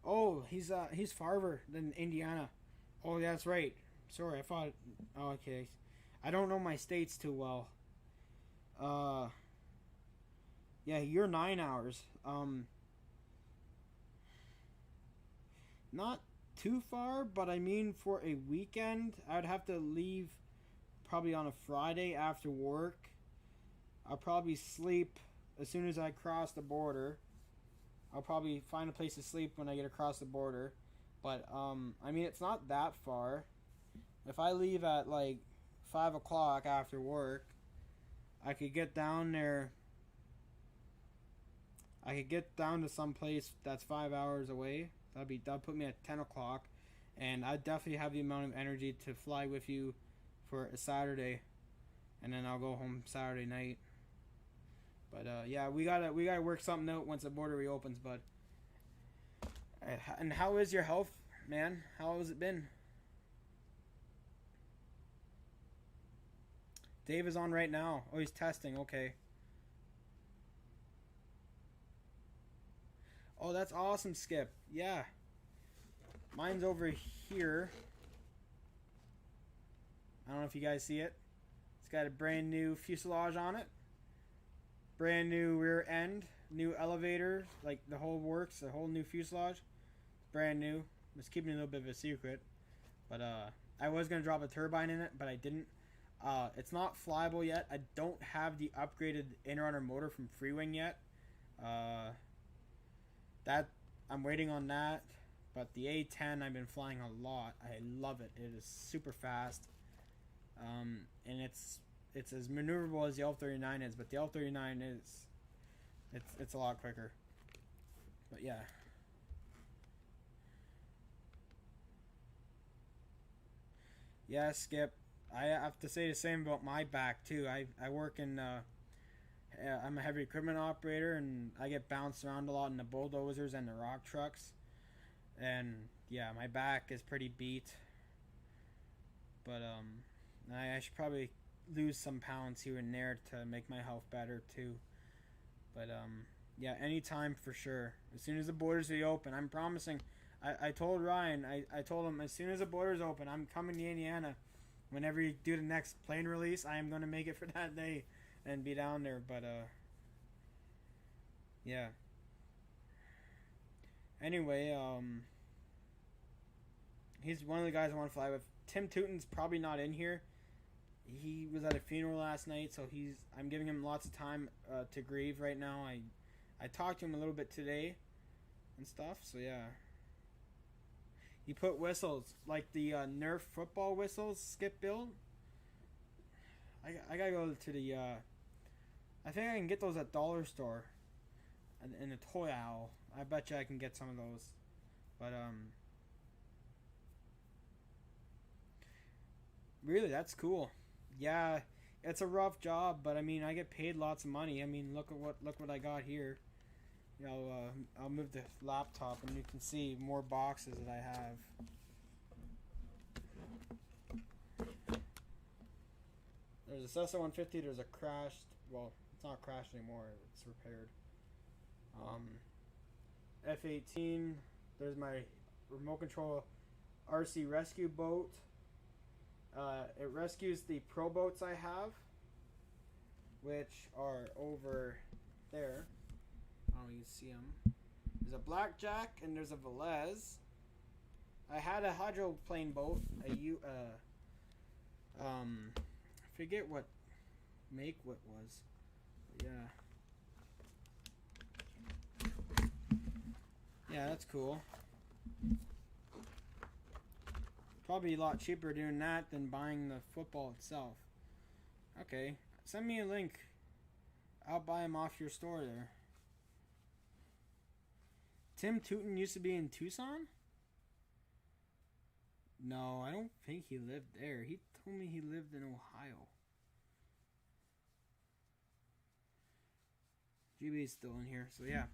Oh, he's farther than Indiana. Oh, that's right. Sorry, I thought. Oh, okay, I don't know my states too well. Yeah, you're 9 hours. Not too far, but I mean for a weekend, I'd have to leave probably on a Friday after work. I'll probably sleep as soon as I cross the border. I'll probably find a place to sleep when I get across the border. But, I mean, it's not that far. If I leave at, like, 5 o'clock after work, I could get down there. I could get down to some place that's 5 hours away. That'd put me at 10 o'clock. And I'd definitely have the amount of energy to fly with you for a Saturday. And then I'll go home Saturday night. But yeah, we gotta work something out once the border reopens, bud. And how is your health, man? How has it been? Dave is on right now. Oh, he's testing. Okay. Oh, that's awesome, Skip. Yeah. Mine's over here. I don't know if you guys see it. It's got a brand new fuselage on it. Brand new rear end, new elevator, like the whole works, the whole new fuselage. Brand new. I was keeping a little bit of a secret. But I was going to drop a turbine in it, but I didn't. It's not flyable yet. I don't have the upgraded in-runner motor from Freewing yet. That I'm waiting on that. But the A10 I've been flying a lot. I love it. It is super fast. And it's as maneuverable as the L39 is, but the L39 is it's a lot quicker. But yeah. Yeah, Skip. I have to say the same about my back too. I work in I'm a heavy equipment operator, and I get bounced around a lot in the bulldozers and the rock trucks. And yeah, my back is pretty beat. But I should probably lose some pounds here and there to make my health better too. But yeah, anytime for sure. As soon as the borders reopen, I'm promising. I told Ryan, I told him as soon as the borders open, I'm coming to Indiana. Whenever you do the next plane release, I am going to make it for that day and be down there. But yeah. Anyway, he's one of the guys I want to fly with. Tim Tootin's probably not in here. He was at a funeral last night, so I'm giving him lots of time to grieve right now. I talked to him a little bit today and stuff, so yeah. He put whistles, like the Nerf football whistles, Skip build. I gotta go to the, I think I can get those at Dollar Store. In the toy owl. I bet you I can get some of those. But, really, that's cool. Yeah, it's a rough job, but I mean, I get paid lots of money. I mean, look what I got here. You know, I'll move the laptop and you can see more boxes that I have. There's a Cessna 150. There's a crashed. Well, it's not crashed anymore. It's repaired. F-18. There's my remote control RC rescue boat. It rescues the pro boats I have, which are over there. I don't know if you can see them. There's a Blackjack and there's a Velez. I had a hydroplane boat, I forget what make what was. But yeah, that's cool. Probably a lot cheaper doing that than buying the football itself. Okay, send me a link. I'll buy them off your store there. Tim Tootin used to be in Tucson? No, I don't think he lived there. He told me he lived in Ohio. GB's still in here, so yeah.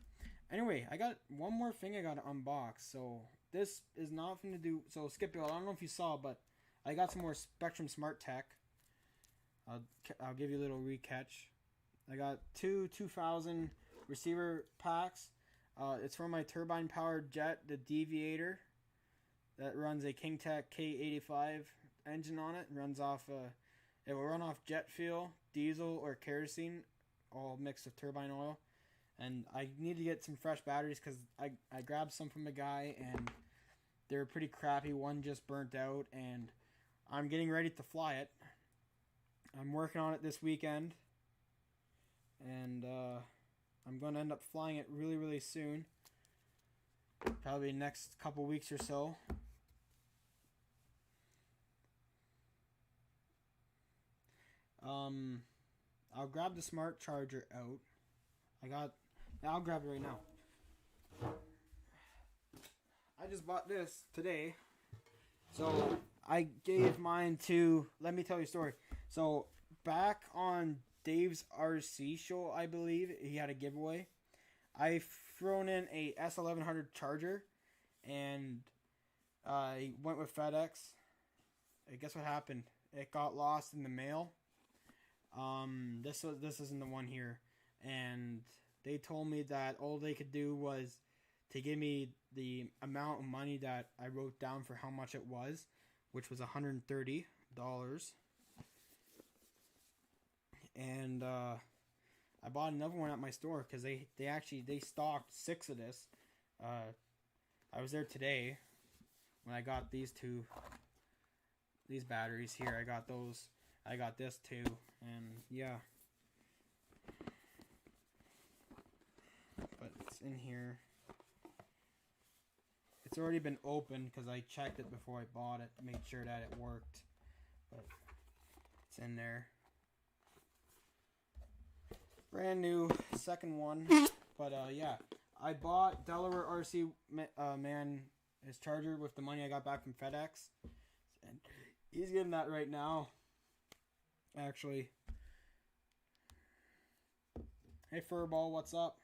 Anyway, I got one more thing I got to unbox. So this is nothing to do. So Skip, I don't know if you saw, but I got some more Spectrum Smart Tech. I'll give you a little recatch. I got two 2000 receiver packs. It's for my turbine powered jet, the Deviator, that runs a KingTech K85 engine on it. Runs off it will run off jet fuel, diesel, or kerosene, all mixed with turbine oil. And I need to get some fresh batteries because I grabbed some from a guy and they're pretty crappy. One just burnt out and I'm getting ready to fly it. I'm working on it this weekend and I'm going to end up flying it really, really soon. Probably next couple weeks or so. I'll grab the smart charger out. I'll grab it right now. I just bought this today. So I gave mine to, let me tell you a story. So back on Dave's RC show, I believe, he had a giveaway. I thrown in a S1100 charger and I went with FedEx. Guess what happened? It got lost in the mail. This isn't the one here, and they told me that all they could do was to give me the amount of money that I wrote down for how much it was, which was $130. And I bought another one at my store because they stocked 6 of this. I was there today when I got these batteries here. I got those. I got this too, and yeah. But it's in here. It's already been opened because I checked it before I bought it, made sure that it worked. But it's in there. Brand new, second one. But yeah, I bought Delaware RC man his charger with the money I got back from FedEx, and he's getting that right now. Actually, hey Furball, what's up?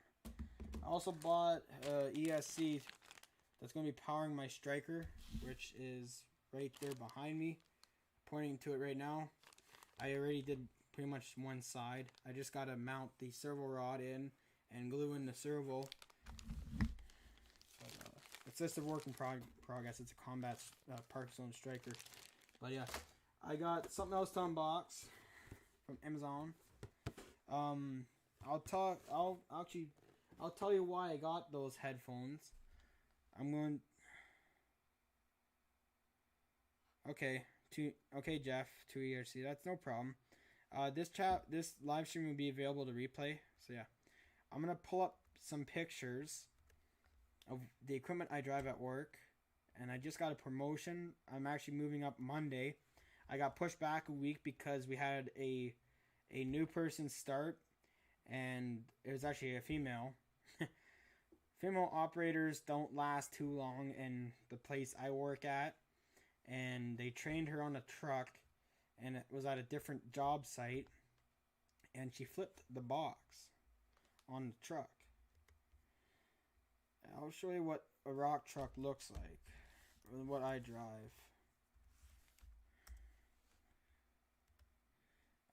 I also bought ESC that's going to be powering my Striker, which is right there behind me, pointing to it right now. I already did pretty much one side. I just got to mount the servo rod in and glue in the servo. But, it's just a work in progress. It's a combat Park Zone Striker. But yeah, I got something else to unbox from Amazon. I'll tell you why I got those headphones. Okay, Jeff, to ERC. That's no problem. This live stream will be available to replay. So yeah, I'm gonna pull up some pictures of the equipment I drive at work, and I just got a promotion. I'm actually moving up Monday. I got pushed back a week because we had a new person start, and it was actually a female. Female operators don't last too long in the place I work at, and they trained her on a truck, and it was at a different job site, and she flipped the box on the truck. I'll show you what a rock truck looks like, or what I drive.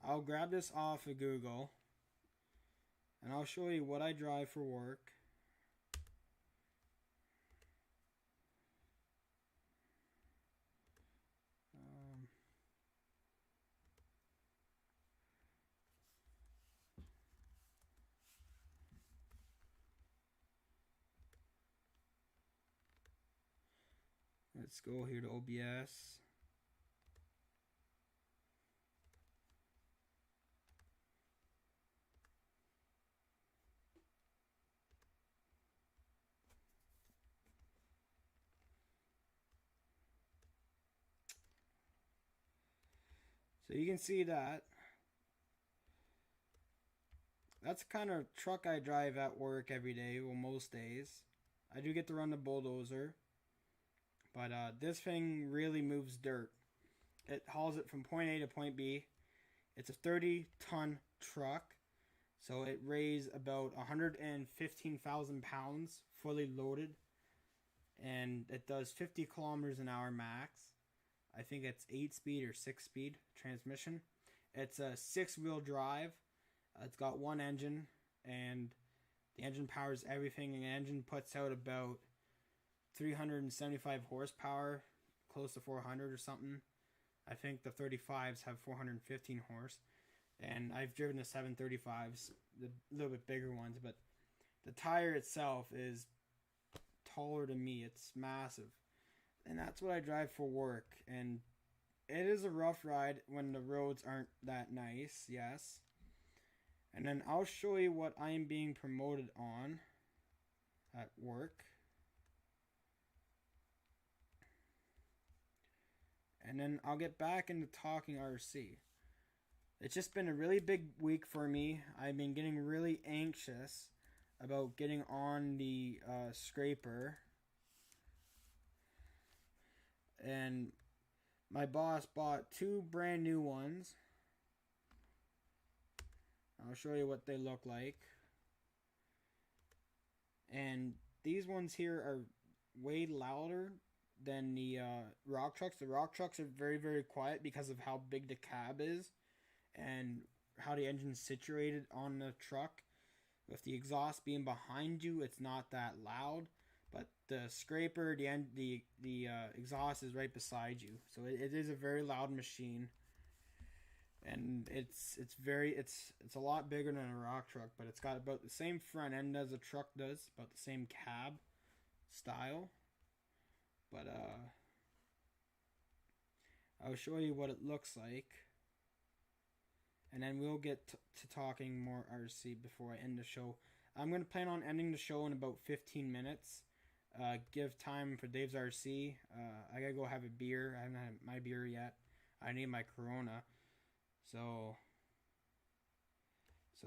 I'll grab this off of Google, and I'll show you what I drive for work. Let's go here to OBS. So you can see that. That's the kind of truck I drive at work every day, well, most days. I do get to run the bulldozer, but this thing really moves dirt. It hauls it from point A to point B. It's a 30-ton truck, so it weighs about 115,000 pounds fully loaded, and it does 50 kilometers an hour max. I think it's 8-speed or 6-speed transmission. It's a 6-wheel drive. It's got one engine, and the engine powers everything. And the engine puts out about 375 horsepower, close to 400 or something. I think the 35s have 415 horse. And I've driven the 735s, the little bit bigger ones. But the tire itself is taller than me. It's massive. And that's what I drive for work. And it is a rough ride when the roads aren't that nice, yes. And then I'll show you what I am being promoted on at work. And then I'll get back into talking RC. It's just been a really big week for me. I've been getting really anxious about getting on the scraper. And my boss bought 2 brand new ones. I'll show you what they look like. And these ones here are way louder than the rock trucks. The rock trucks are very, very quiet because of how big the cab is and how the engine's situated on the truck. With the exhaust being behind you, it's not that loud. But the scraper, the exhaust is right beside you. So it is a very loud machine. And it's a lot bigger than a rock truck, but it's got about the same front end as a truck does, about the same cab style. But I'll show you what it looks like, and then we'll get to talking more RC before I end the show. I'm gonna plan on ending the show in about 15 minutes. Give time for Dave's RC. I gotta go have a beer. I haven't had my beer yet. I need my Corona. So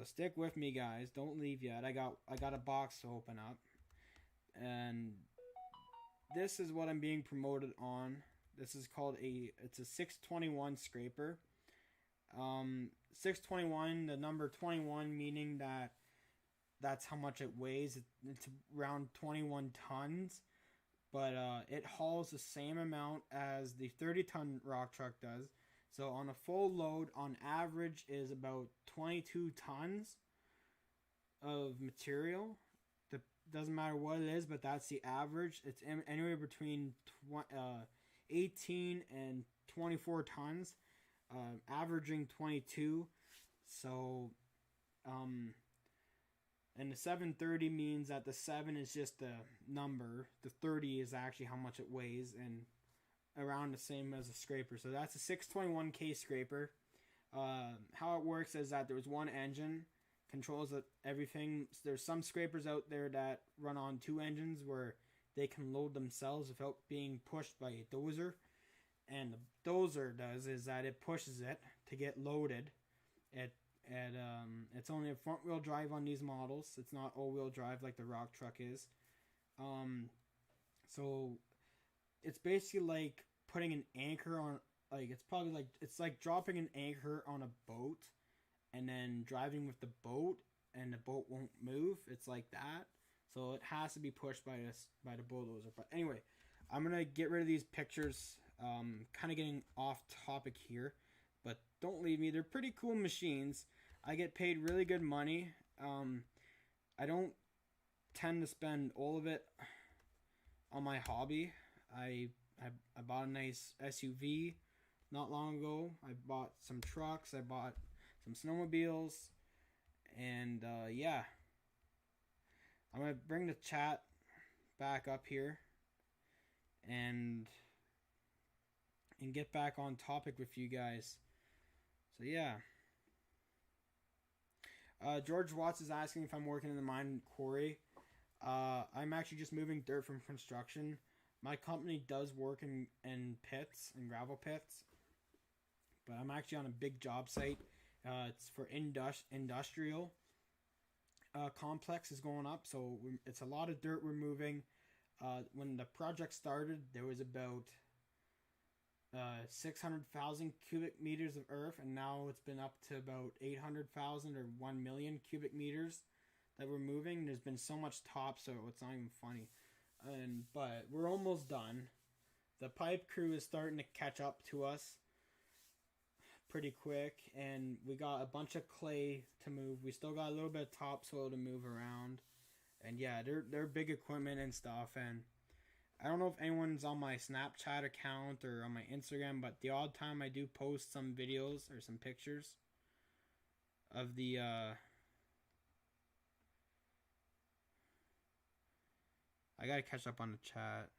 stick with me, guys. Don't leave yet. I got a box to open up, and this is what I'm being promoted on. This is called it's a 621 scraper. 621, the number 21 meaning that's how much it weighs. It's around 21 tons, but it hauls the same amount as the 30-ton rock truck does. So on a full load, on average, is about 22 tons of material. Doesn't matter what it is, but that's the average. It's anywhere between 18 and 24 tons, averaging 22. So, and the 730 means that the 7 is just the number. The 30 is actually how much it weighs, and around the same as a scraper. So that's a 621K scraper. How it works is that there's one engine, controls everything. There's some scrapers out there that run on 2 engines where they can load themselves without being pushed by a dozer. And the dozer does is that it pushes it to get loaded. It's only a front wheel drive on these models. It's not all wheel drive like the rock truck is. So it's basically like putting an anchor on, it's like dropping an anchor on a boat and then driving with the boat, and the boat won't move. It's like that. So it has to be pushed by the bulldozer. But anyway, I'm gonna get rid of these pictures. Kind of getting off topic here, but don't leave me. They're pretty cool machines. I get paid really good money. I don't tend to spend all of it on my hobby. I bought a nice SUV not long ago. I bought some trucks. I bought some snowmobiles. And yeah. I'm going to bring the chat back up here. And and get back on topic with you guys. So yeah. George Watts is asking if I'm working in the mine quarry. I'm actually just moving dirt from construction. My company does work in pits, in gravel pits, but I'm actually on a big job site. It's for industrial complex is going up, so it's a lot of dirt we're moving. When the project started, there was about 600,000 cubic meters of earth, and now it's been up to about 800,000 or 1 million cubic meters that we're moving. There's been so much topsoil, it's not even funny. But we're almost done. The pipe crew is starting to catch up to us pretty quick, and we got a bunch of clay to move. We still got a little bit of topsoil to move around, and yeah, they're big equipment and stuff. And I don't know if anyone's on my Snapchat account or on my Instagram, but the odd time I do post some videos or some pictures of the I gotta catch up on the chat.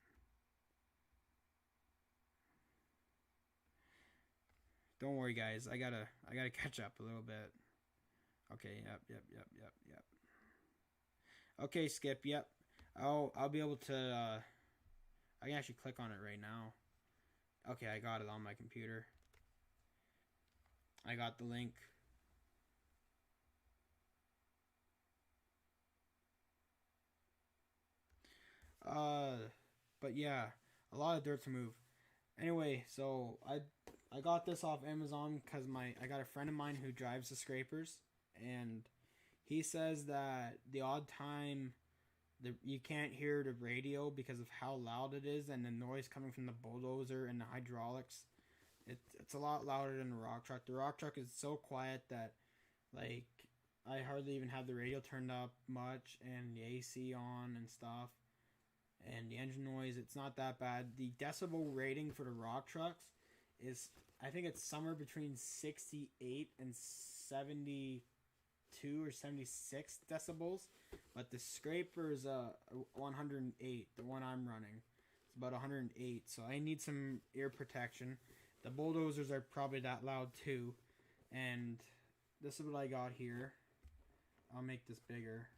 Don't worry, guys. I gotta catch up a little bit. Okay. Yep. Okay, Skip. Yep. I'll be able to. I can actually click on it right now. Okay, I got it on my computer. I got the link. But yeah, a lot of dirt to move. Anyway, so I got this off Amazon because I got a friend of mine who drives the scrapers, and he says that the odd time you can't hear the radio because of how loud it is and the noise coming from the bulldozer and the hydraulics. It's a lot louder than the rock truck. The rock truck is so quiet that like I hardly even have the radio turned up much and the AC on and stuff. And the engine noise, it's not that bad. The decibel rating for the rock trucks is, I think it's somewhere between 68 and 72 or 76 decibels. But the scraper is 108, the one I'm running. It's about 108, so I need some ear protection. The bulldozers are probably that loud too. And this is what I got here. I'll make this bigger.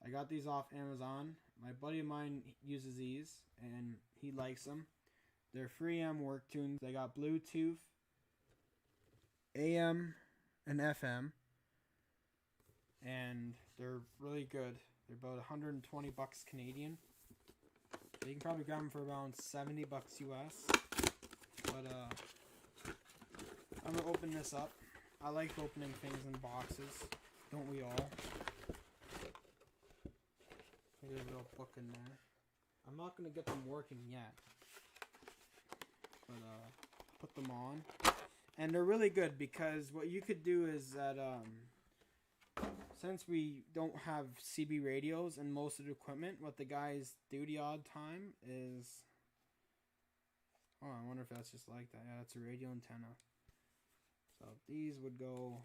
I got these off Amazon. My buddy of mine uses these, and he likes them. They're free AM work tunes. They got Bluetooth, AM, and FM, and they're really good. They're about 120 bucks Canadian. So you can probably grab them for around 70 bucks US. But I'm gonna open this up. I like opening things in boxes. Don't we all? There's a little book in there. I'm not going to get them working yet. But put them on. And they're really good because what you could do is that since we don't have CB radios and most of the equipment, what the guys do the odd time is... Oh, I wonder if that's just like that. Yeah, that's a radio antenna. So these would go...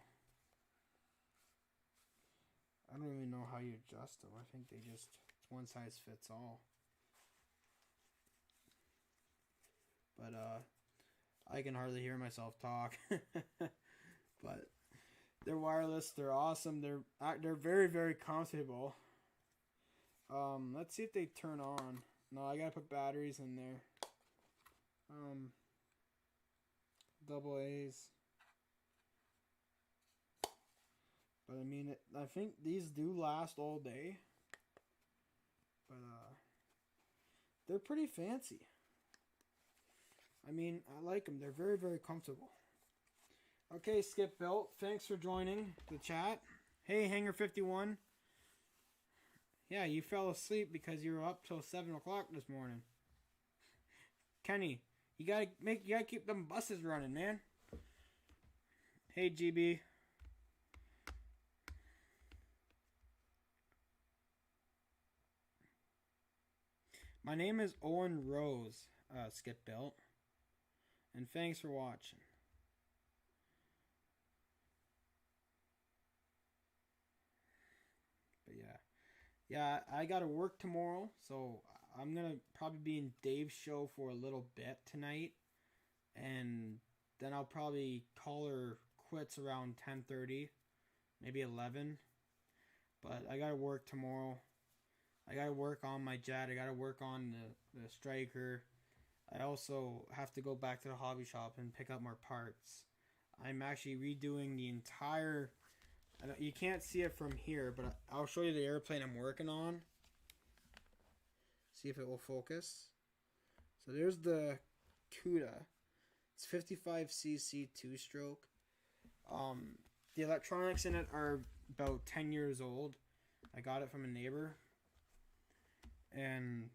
I don't even know how you adjust them. I think they just... It's one size fits all. But I can hardly hear myself talk. But they're wireless. They're awesome. They're very, very comfortable. Let's see if they turn on. No, I gotta put batteries in there. Double A's. But I mean, I think these do last all day. But they're pretty fancy. I mean, I like them. They're very, very comfortable. Okay, Skip Belt, thanks for joining the chat. Hey, Hanger 51. Yeah, you fell asleep because you were up till 7 o'clock this morning. Kenny, you gotta keep them buses running, man. Hey, GB. My name is Owen Rose, Skip Belt, and thanks for watching. But yeah, I gotta work tomorrow, so I'm gonna probably be in Dave's show for a little bit tonight, and then I'll probably call her quits around 10:30, maybe 11. But I gotta work tomorrow. I gotta work on my jet. I gotta work on the striker. I also have to go back to the hobby shop and pick up more parts. I'm actually redoing the entire... You can't see it from here, but I'll show you the airplane I'm working on. See if it will focus. So there's the CUDA. It's 55cc two-stroke. The electronics in it are about 10 years old. I got it from a neighbor. And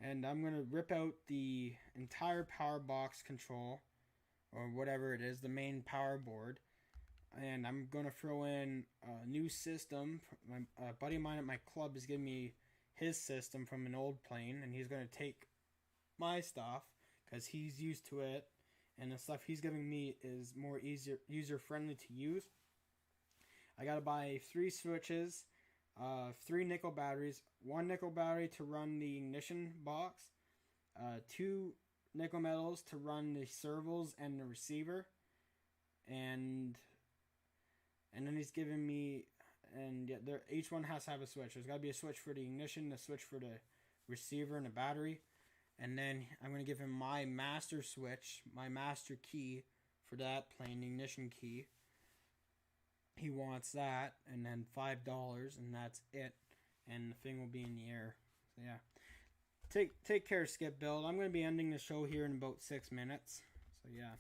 I'm going to rip out the entire power box control, or whatever it is, the main power board. And I'm going to throw in a new system. A buddy of mine at my club is giving me his system from an old plane, and he's going to take my stuff because he's used to it, and the stuff he's giving me is more user-friendly to use. I got to buy 3 switches, 3 nickel batteries, 1 nickel battery to run the ignition box, 2 nickel metals to run the servos and the receiver, and then he's giving me, and yeah, each one has to have a switch. There's got to be a switch for the ignition, a switch for the receiver and the battery. And then I'm going to give him my master switch, my master key for that plane, the ignition key. He wants that, and then $5, and that's it. And the thing will be in the air. So yeah. Take care, Skip Build. I'm going to be ending the show here in about 6 minutes. So yeah.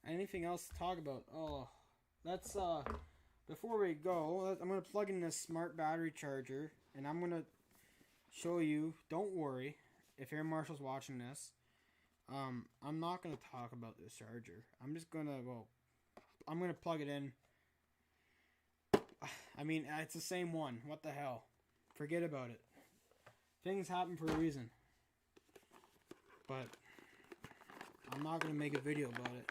Anything else to talk about? Oh, let's before we go, I'm gonna plug in this smart battery charger, and I'm gonna show you. Don't worry, if Air Marshal's watching this, I'm not gonna talk about this charger. I'm just gonna I'm gonna plug it in. I mean, it's the same one. What the hell? Forget about it. Things happen for a reason. But I'm not gonna make a video about it.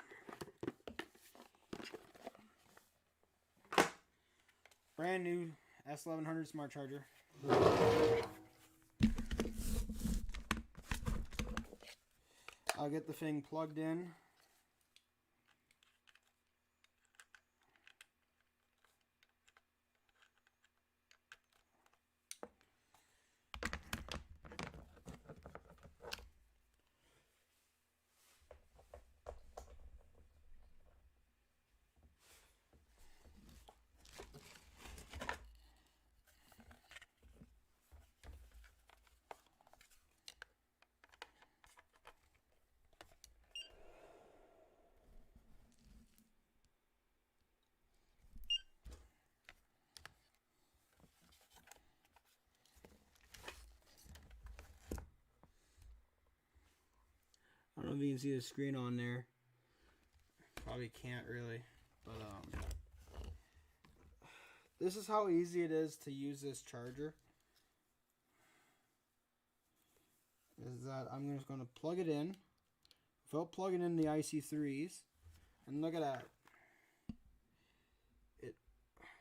Brand new S1100 smart charger. I'll get the thing plugged in. I don't know if you can see the screen on there. Probably can't really, but this is how easy it is to use this charger. Is that I'm just going to plug it in without plugging in the IC3s, and look at that.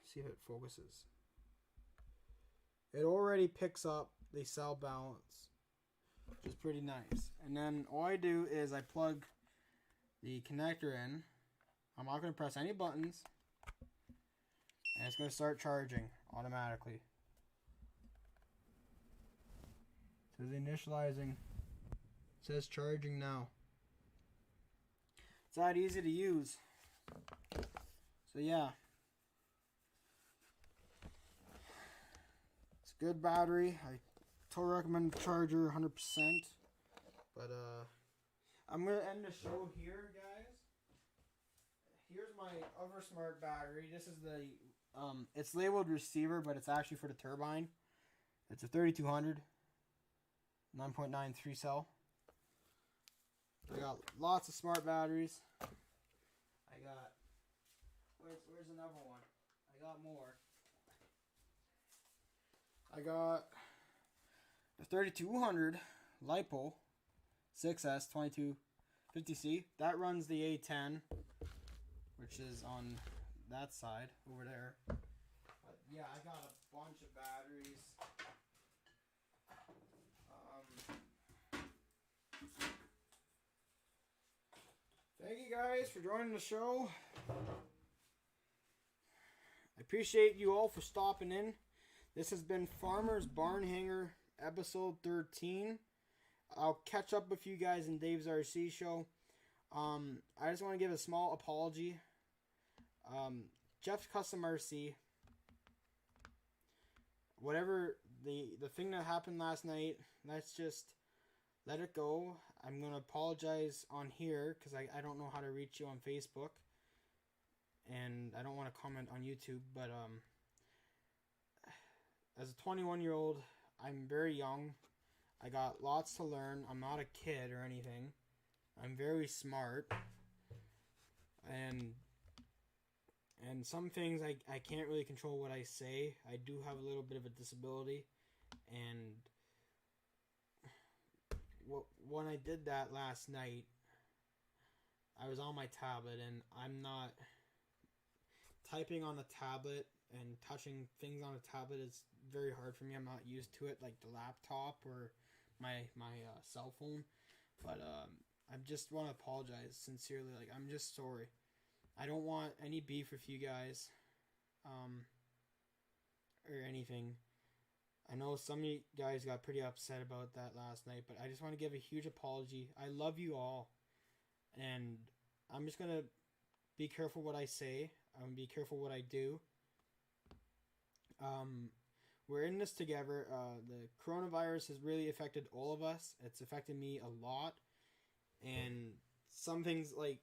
See if it focuses. It already picks up the cell balance, which is pretty nice. And then all I do is I plug the connector in. I'm not going to press any buttons, and it's going to start charging automatically. It says initializing. It says charging now. It's that easy to use. So yeah. It's a good battery. I totally recommend the charger 100%. But I'm going to end the show here, guys. Here's my other smart battery. This is the it's labeled receiver, but it's actually for the turbine. It's a 3200 9.93 cell. I got lots of smart batteries. I got where's another one? I got more. I got the 3200 LiPo 6S 2250C. That runs the A10, which is on that side over there. But yeah, I got a bunch of batteries. Thank you guys for joining the show. I appreciate you all for stopping in. This has been Farmer's Barn Hanger episode 13. I'll catch up with you guys in Dave's RC show. I just want to give a small apology. Jeff's Custom RC. Whatever the thing that happened last night, let's just let it go. I'm going to apologize on here because I don't know how to reach you on Facebook. And I don't want to comment on YouTube. But as a 21-year-old, I'm very young. I got lots to learn. I'm not a kid or anything. I'm very smart. And some things I can't really control what I say. I do have a little bit of a disability. And when I did that last night, I was on my tablet, and I'm not typing on the tablet and touching things on a tablet is very hard for me. I'm not used to it like the laptop or my cell phone. But I just want to apologize sincerely. Like, I'm just sorry. I don't want any beef with you guys or anything. I know some of you guys got pretty upset about that last night, but I just want to give a huge apology. I love you all, and I'm just going to be careful what I say. I'm going to be careful what I do. We're in this together. The coronavirus has really affected all of us. It's affected me a lot, and some things like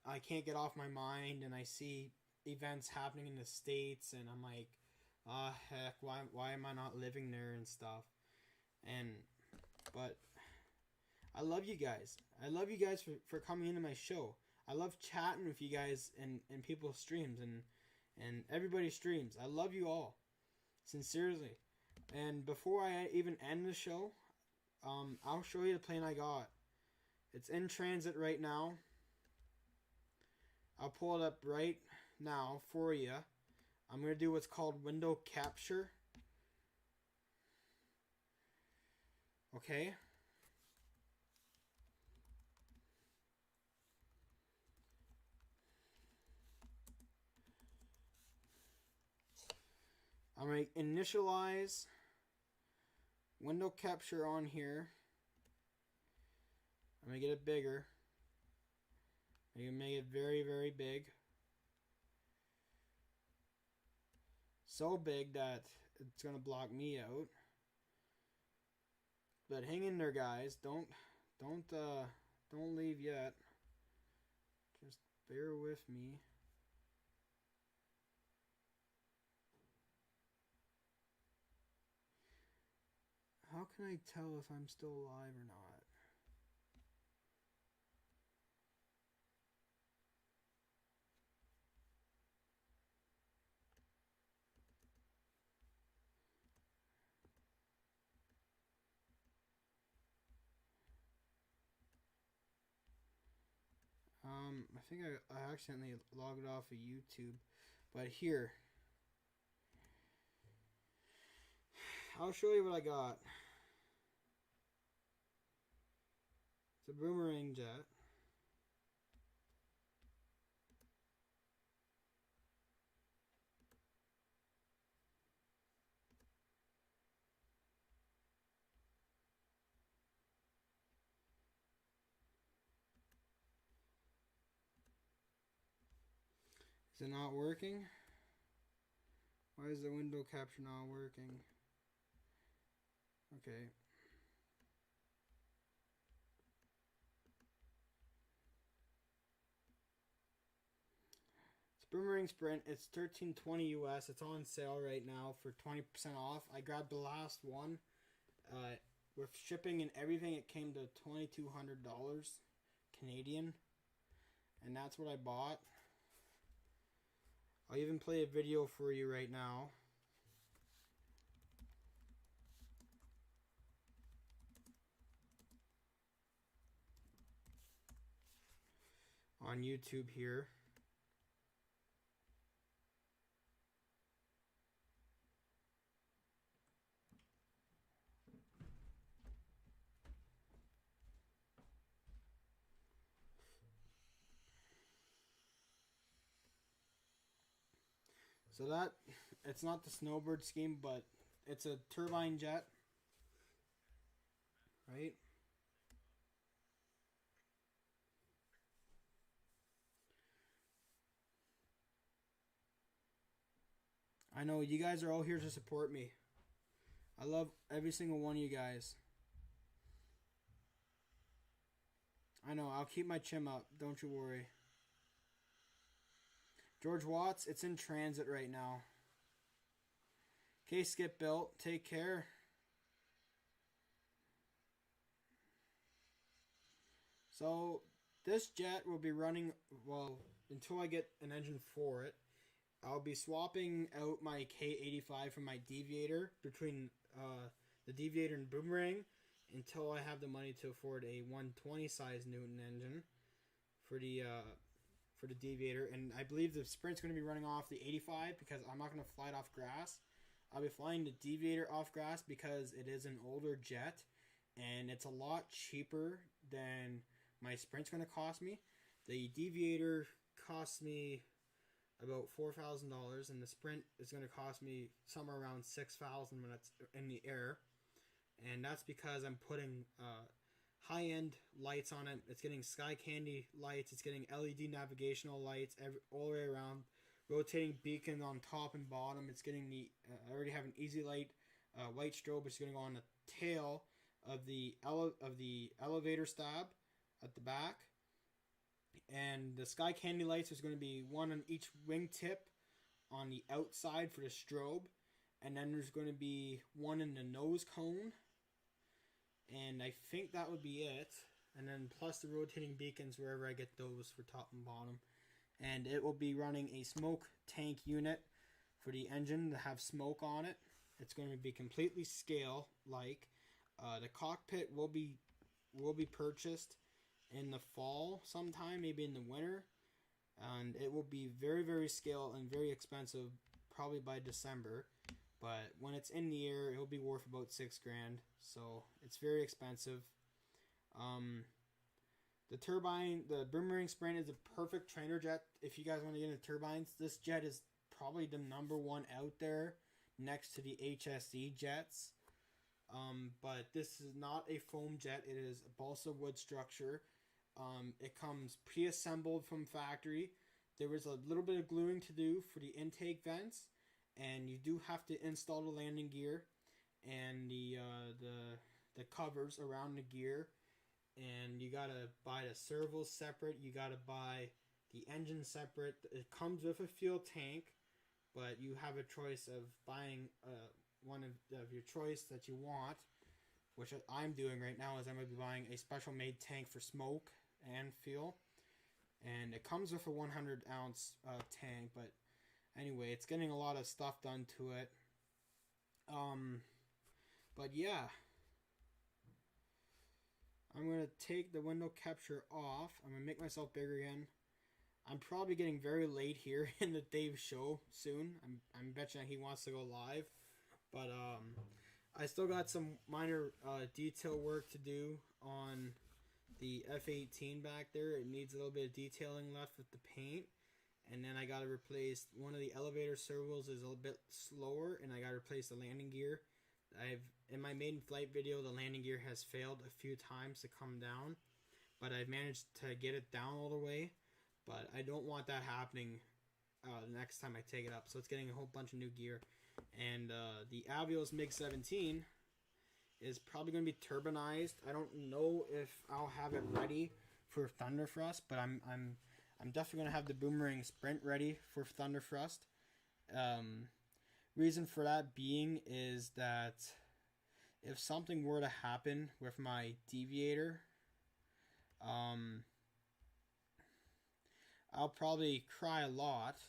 I can't get off my mind, and I see events happening in the States, and I'm like, heck, why am I not living there and stuff? But I love you guys. I love you guys for coming into my show. I love chatting with you guys and people's streams and everybody's streams. I love you all. Sincerely. And before I even end the show, I'll show you the plane I got. It's in transit right now. I'll pull it up right now for you. I'm going to do what's called window capture. Okay. I'm going to initialize window capture on here. I'm going to get it bigger. I'm going to make it very, very big. So big that it's going to block me out. But hang in there, guys. Don't leave yet. Just bear with me. How can I tell if I'm still alive or not? I think I accidentally logged off of YouTube, but here, I'll show you what I got. It's a boomerang jet. Is it not working? Why is the window capture not working? Okay. It's Boomerang Sprint. It's $13.20 US. It's on sale right now for 20% off. I grabbed the last one. With shipping and everything, it came to $2,200 Canadian. And that's what I bought. I'll even play a video for you right now. On YouTube here. So that, it's not the snowbird scheme, but it's a turbine jet, right? I know you guys are all here to support me. I love every single one of you guys. I know, I'll keep my chin up, don't you worry. George Watts, it's in transit right now. Okay, Skip Built, take care. So, this jet will be running, well, until I get an engine for it. I'll be swapping out my K85 from my Deviator between the Deviator and Boomerang until I have the money to afford a 120 size Newton engine for the Deviator. And I believe the Sprint's going to be running off the 85 because I'm not going to fly it off grass. I'll be flying the Deviator off grass because it is an older jet and it's a lot cheaper than my Sprint's going to cost me. The Deviator costs me about $4,000 and the Sprint is going to cost me somewhere around $6,000 when it's in the air. And that's because I'm putting high-end lights on it. It's getting Sky Candy lights. It's getting LED navigational lights all the way around. Rotating beacon on top and bottom. It's getting the I already have an Easy Light white strobe. It's going to go on the tail of the elevator stab at the back. And the Sky Candy lights is going to be one on each wingtip on the outside for the strobe. And then there's going to be one in the nose cone. And I think that would be it. And then plus the rotating beacons wherever I get those for top and bottom. And it will be running a smoke tank unit for the engine to have smoke on it. It's going to be completely scale-like. The cockpit will be purchased in the fall sometime, maybe in the winter. And it will be very, very scale and very expensive, probably by December. But when it's in the air, it'll be worth about $6,000. So it's very expensive. The Boomerang Sprint is a perfect trainer jet if you guys want to get into turbines. This jet is probably the #1 out there next to the HSE jets. But this is not a foam jet. It is a balsa wood structure. It comes pre-assembled from factory. There was a little bit of gluing to do for the intake vents. And you do have to install the landing gear and the covers around the gear. And you gotta buy the servos separate. You gotta buy the engine separate. It comes with a fuel tank, but you have a choice of buying one of your choice that you want, which I'm doing right now is I'm gonna be buying a special made tank for smoke and fuel. And it comes with a 100-ounce tank, but anyway, it's getting a lot of stuff done to it. But yeah. I'm going to take the window capture off. I'm going to make myself bigger again. I'm probably getting very late here in the Dave show soon. I'm betting he wants to go live. But I still got some minor detail work to do on the F-18 back there. It needs a little bit of detailing left with the paint. And then I got to replace one of the elevator servos is a little bit slower, and I got to replace the landing gear. In my maiden flight video, the landing gear has failed a few times to come down, but I've managed to get it down all the way. But I don't want that happening the next time I take it up, so it's getting a whole bunch of new gear. And the Avios MiG-17 is probably going to be turbinized. I don't know if I'll have it ready for Thunderthrust, but I'm definitely going to have the Boomerang Sprint ready for Thunderthrust. Reason for that being is that if something were to happen with my Deviator, I'll probably cry a lot.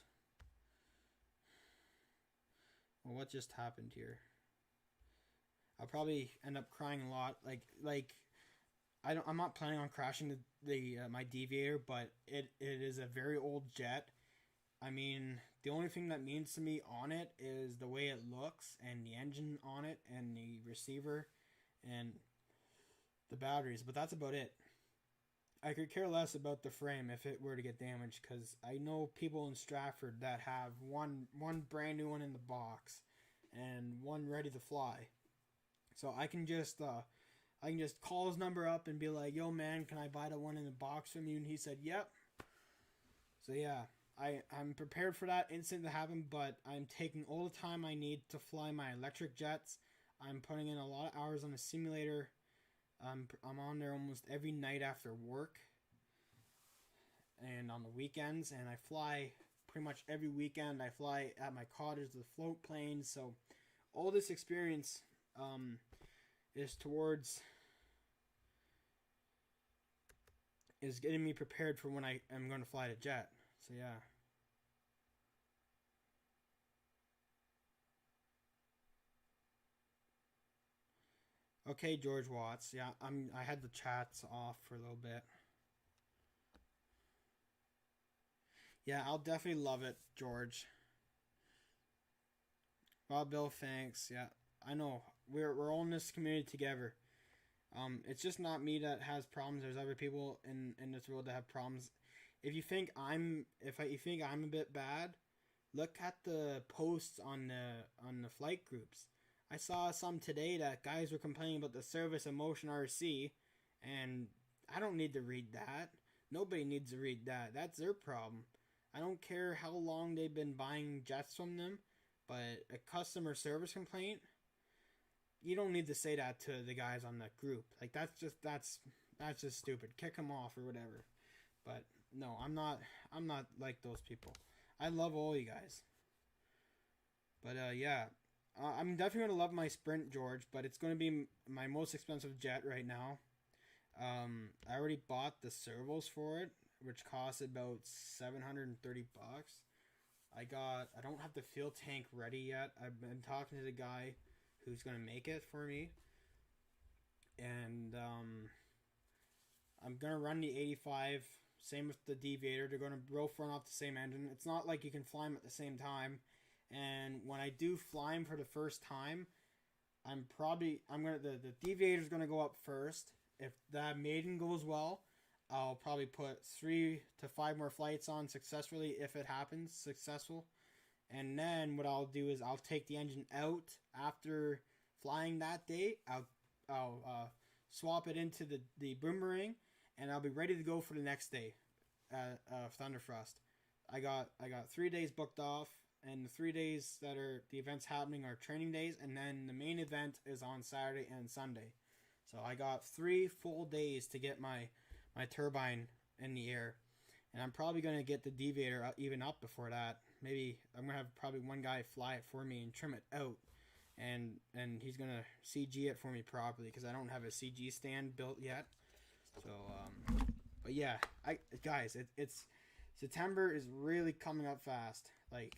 Well, what just happened here? I'll probably end up crying a lot. I'm not planning on crashing my Deviator, but it is a very old jet. I mean, the only thing that means to me on it is the way it looks and the engine on it and the receiver and the batteries, but that's about it. I could care less about the frame if it were to get damaged, because I know people in Stratford that have one brand new one in the box and one ready to fly. So I can just call his number up and be like, "Yo, man, can I buy the one in the box from you?" And he said, "Yep." So yeah, I'm prepared for that instant to happen, but I'm taking all the time I need to fly my electric jets. I'm putting in a lot of hours on the simulator. I'm on there almost every night after work and on the weekends, and I fly pretty much every weekend. I fly at my cottage, the float planes. So all this experience is getting me prepared for when I am going to fly the jet. So yeah. Okay, George Watts. Yeah, I had the chats off for a little bit. Yeah, I'll definitely love it, George. Bob Bill, thanks. Yeah, I know. We're all in this community together. It's just not me that has problems. There's other people in this world that have problems. If you think you think I'm a bit bad, look at the posts on the flight groups. I saw some today that guys were complaining about the service of Motion RC, and I don't need to read that. Nobody needs to read that. That's their problem. I don't care how long they've been buying jets from them, but a customer service complaint, you don't need to say that to the guys on that group. Like that's just stupid. Kick them off or whatever. But no, I'm not like those people. I love all you guys. But yeah, I'm definitely gonna love my Sprint, George. But it's gonna be my most expensive jet right now. I already bought the servos for it, which cost about $730. I don't have the fuel tank ready yet. I've been talking to the guy who's gonna make it for me, and I'm gonna run the 85. Same with the deviator. They're gonna both run off the same engine. It's not like you can fly them at the same time. And when I do fly them for the first time, the deviator's gonna go up first. If that maiden goes well, I'll probably put 3 to 5 more flights on successfully if it happens successful. And then what I'll do is I'll take the engine out after flying that day. I'll swap it into the boomerang, and I'll be ready to go for the next day at Thunderfrost. I got 3 days booked off, and the 3 days that are the events happening are training days, and then the main event is on Saturday and Sunday. So I got 3 full days to get my turbine in the air, and I'm probably going to get the deviator even up before that. Maybe I'm going to have probably one guy fly it for me and trim it out, and he's going to CG it for me properly, because I don't have a CG stand built yet. So but yeah, guys, it's September is really coming up fast. Like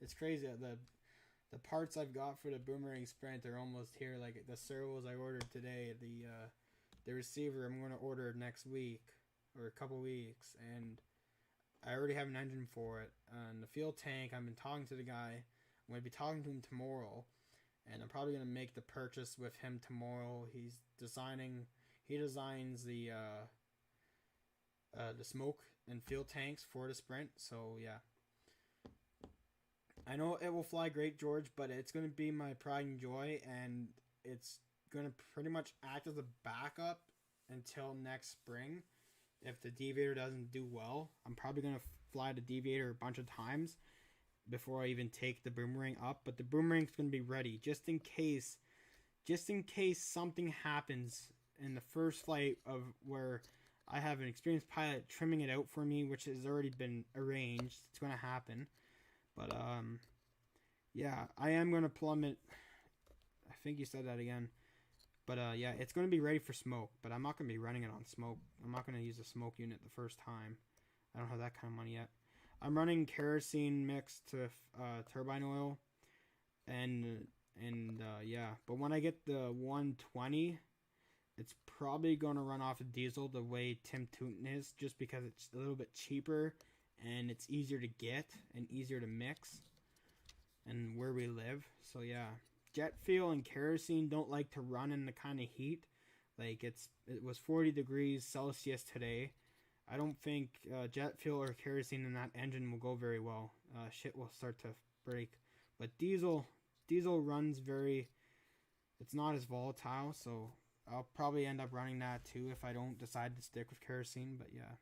it's crazy. The parts I've got for the Boomerang Sprint are almost here. Like the servos I ordered today, the receiver I'm going to order next week or a couple weeks, and I already have an engine for it. And the fuel tank, I've been talking to the guy. I'm going to be talking to him tomorrow, and I'm probably going to make the purchase with him tomorrow. He designs the smoke and fuel tanks for the Sprint. So yeah, I know it will fly great, George, but it's going to be my pride and joy, and it's going to pretty much act as a backup until next spring. If the deviator doesn't do well, I'm probably going to fly the deviator a bunch of times before I even take the boomerang up, but the boomerang's going to be ready just in case something happens in the first flight of where I have an experienced pilot trimming it out for me, which has already been arranged. It's going to happen. But yeah, I am going to plummet. I think you said that again. But yeah, it's going to be ready for smoke, but I'm not going to be running it on smoke. I'm not going to use a smoke unit the first time. I don't have that kind of money yet. I'm running kerosene mixed to turbine oil, and yeah. But when I get the 120, it's probably going to run off of diesel the way Tim Tootin is, just because it's a little bit cheaper and it's easier to get and easier to mix, and where we live. So yeah, jet fuel and kerosene don't like to run in the kind of heat Like it was 40 degrees Celsius today. I don't think jet fuel or kerosene in that engine will go very well. Shit will start to break. But diesel runs very. It's not as volatile, so I'll probably end up running that too if I don't decide to stick with kerosene. But yeah.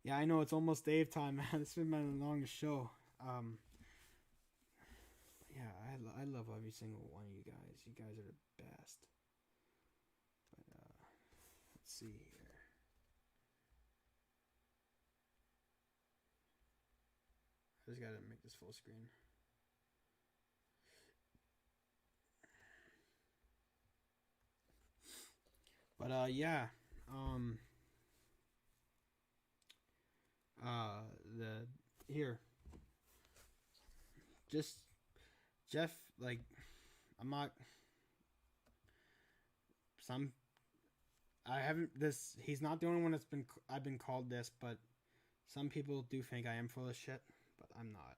Yeah, I know it's almost Dave time, man. This has been the longest show. Yeah, I love every single one of you guys. You guys are the best. But let's see here. I just gotta make this full screen. But yeah, the here, just Jeff, like, I'm not. I haven't this. He's not the only one I've been called this, but some people do think I am full of shit, but I'm not.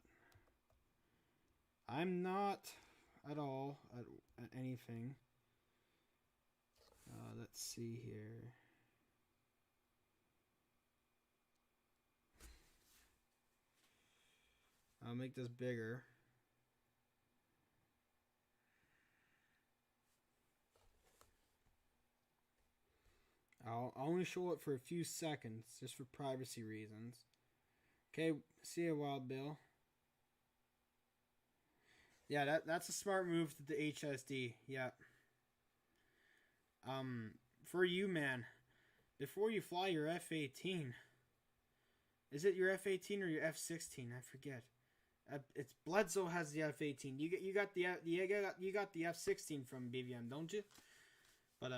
I'm not at all at anything. Let's see here. I'll make this bigger. I'll only show it for a few seconds, just for privacy reasons. Okay, see you, Wild Bill. Yeah, that's a smart move to the HSD. Yeah. For you, man, before you fly your F-18, is it your F-18 or your F-16? I forget. It's Bledsoe has the F-18. You got the F-16 from BVM, don't you? But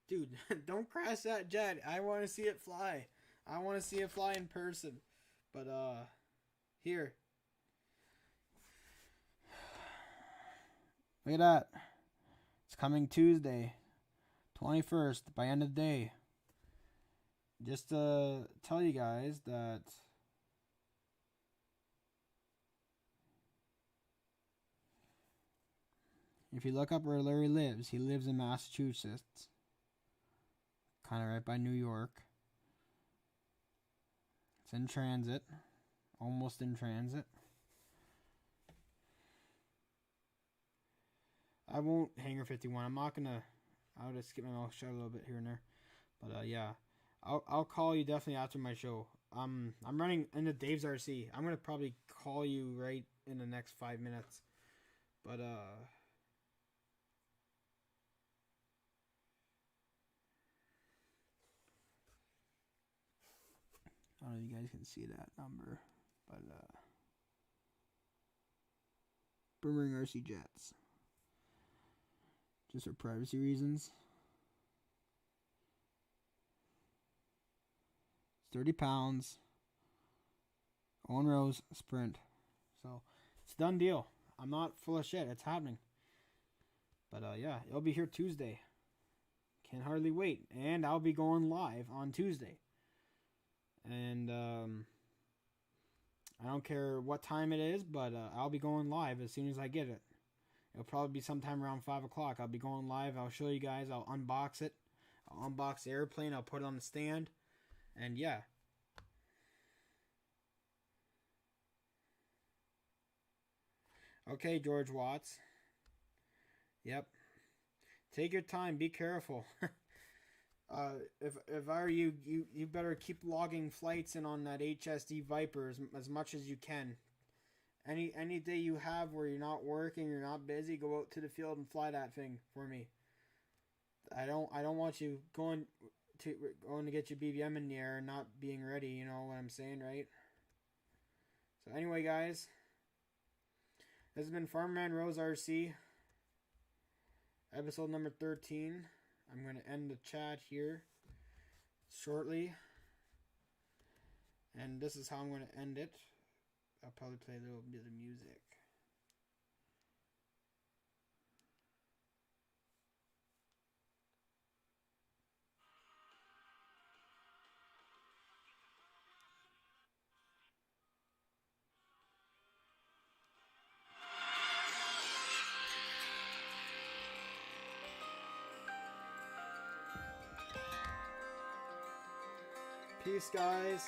dude, don't crash that jet. I want to see it fly. I want to see it fly in person. But here. Look at that. It's coming Tuesday, 21st, by end of the day. Just to tell you guys that if you look up where Larry lives, he lives in Massachusetts. Kind of right by New York. It's in transit. Almost in transit. I won't Hangar 51. I'm not gonna. I'll just get my mouth shut a little bit here and there. But yeah, I'll call you definitely after my show. I'm running into Dave's RC. I'm gonna probably call you right in the next 5 minutes. But I don't know if you guys can see that number, but Boomerang RC Jets. Just for privacy reasons. It's 30 pounds. Owen Rose Sprint. So it's a done deal. I'm not full of shit. It's happening. But yeah, it'll be here Tuesday. Can't hardly wait. And I'll be going live on Tuesday. And I don't care what time it is, but I'll be going live as soon as I get it. It'll probably be sometime around 5 o'clock. I'll be going live. I'll show you guys. I'll unbox it. I'll unbox the airplane. I'll put it on the stand. And yeah. Okay, George Watts. Yep. Take your time. Be careful. If I were you, you better keep logging flights in on that HSD Viper as much as you can. Any day you have where you're not working, you're not busy, go out to the field and fly that thing for me. I don't want you going to get your BBM in the air and not being ready. You know what I'm saying, right? So anyway, guys, this has been FarmermanRoesRC, episode number 13. I'm going to end the chat here shortly, and this is how I'm going to end it. I'll probably play a little bit of music. Peace, guys.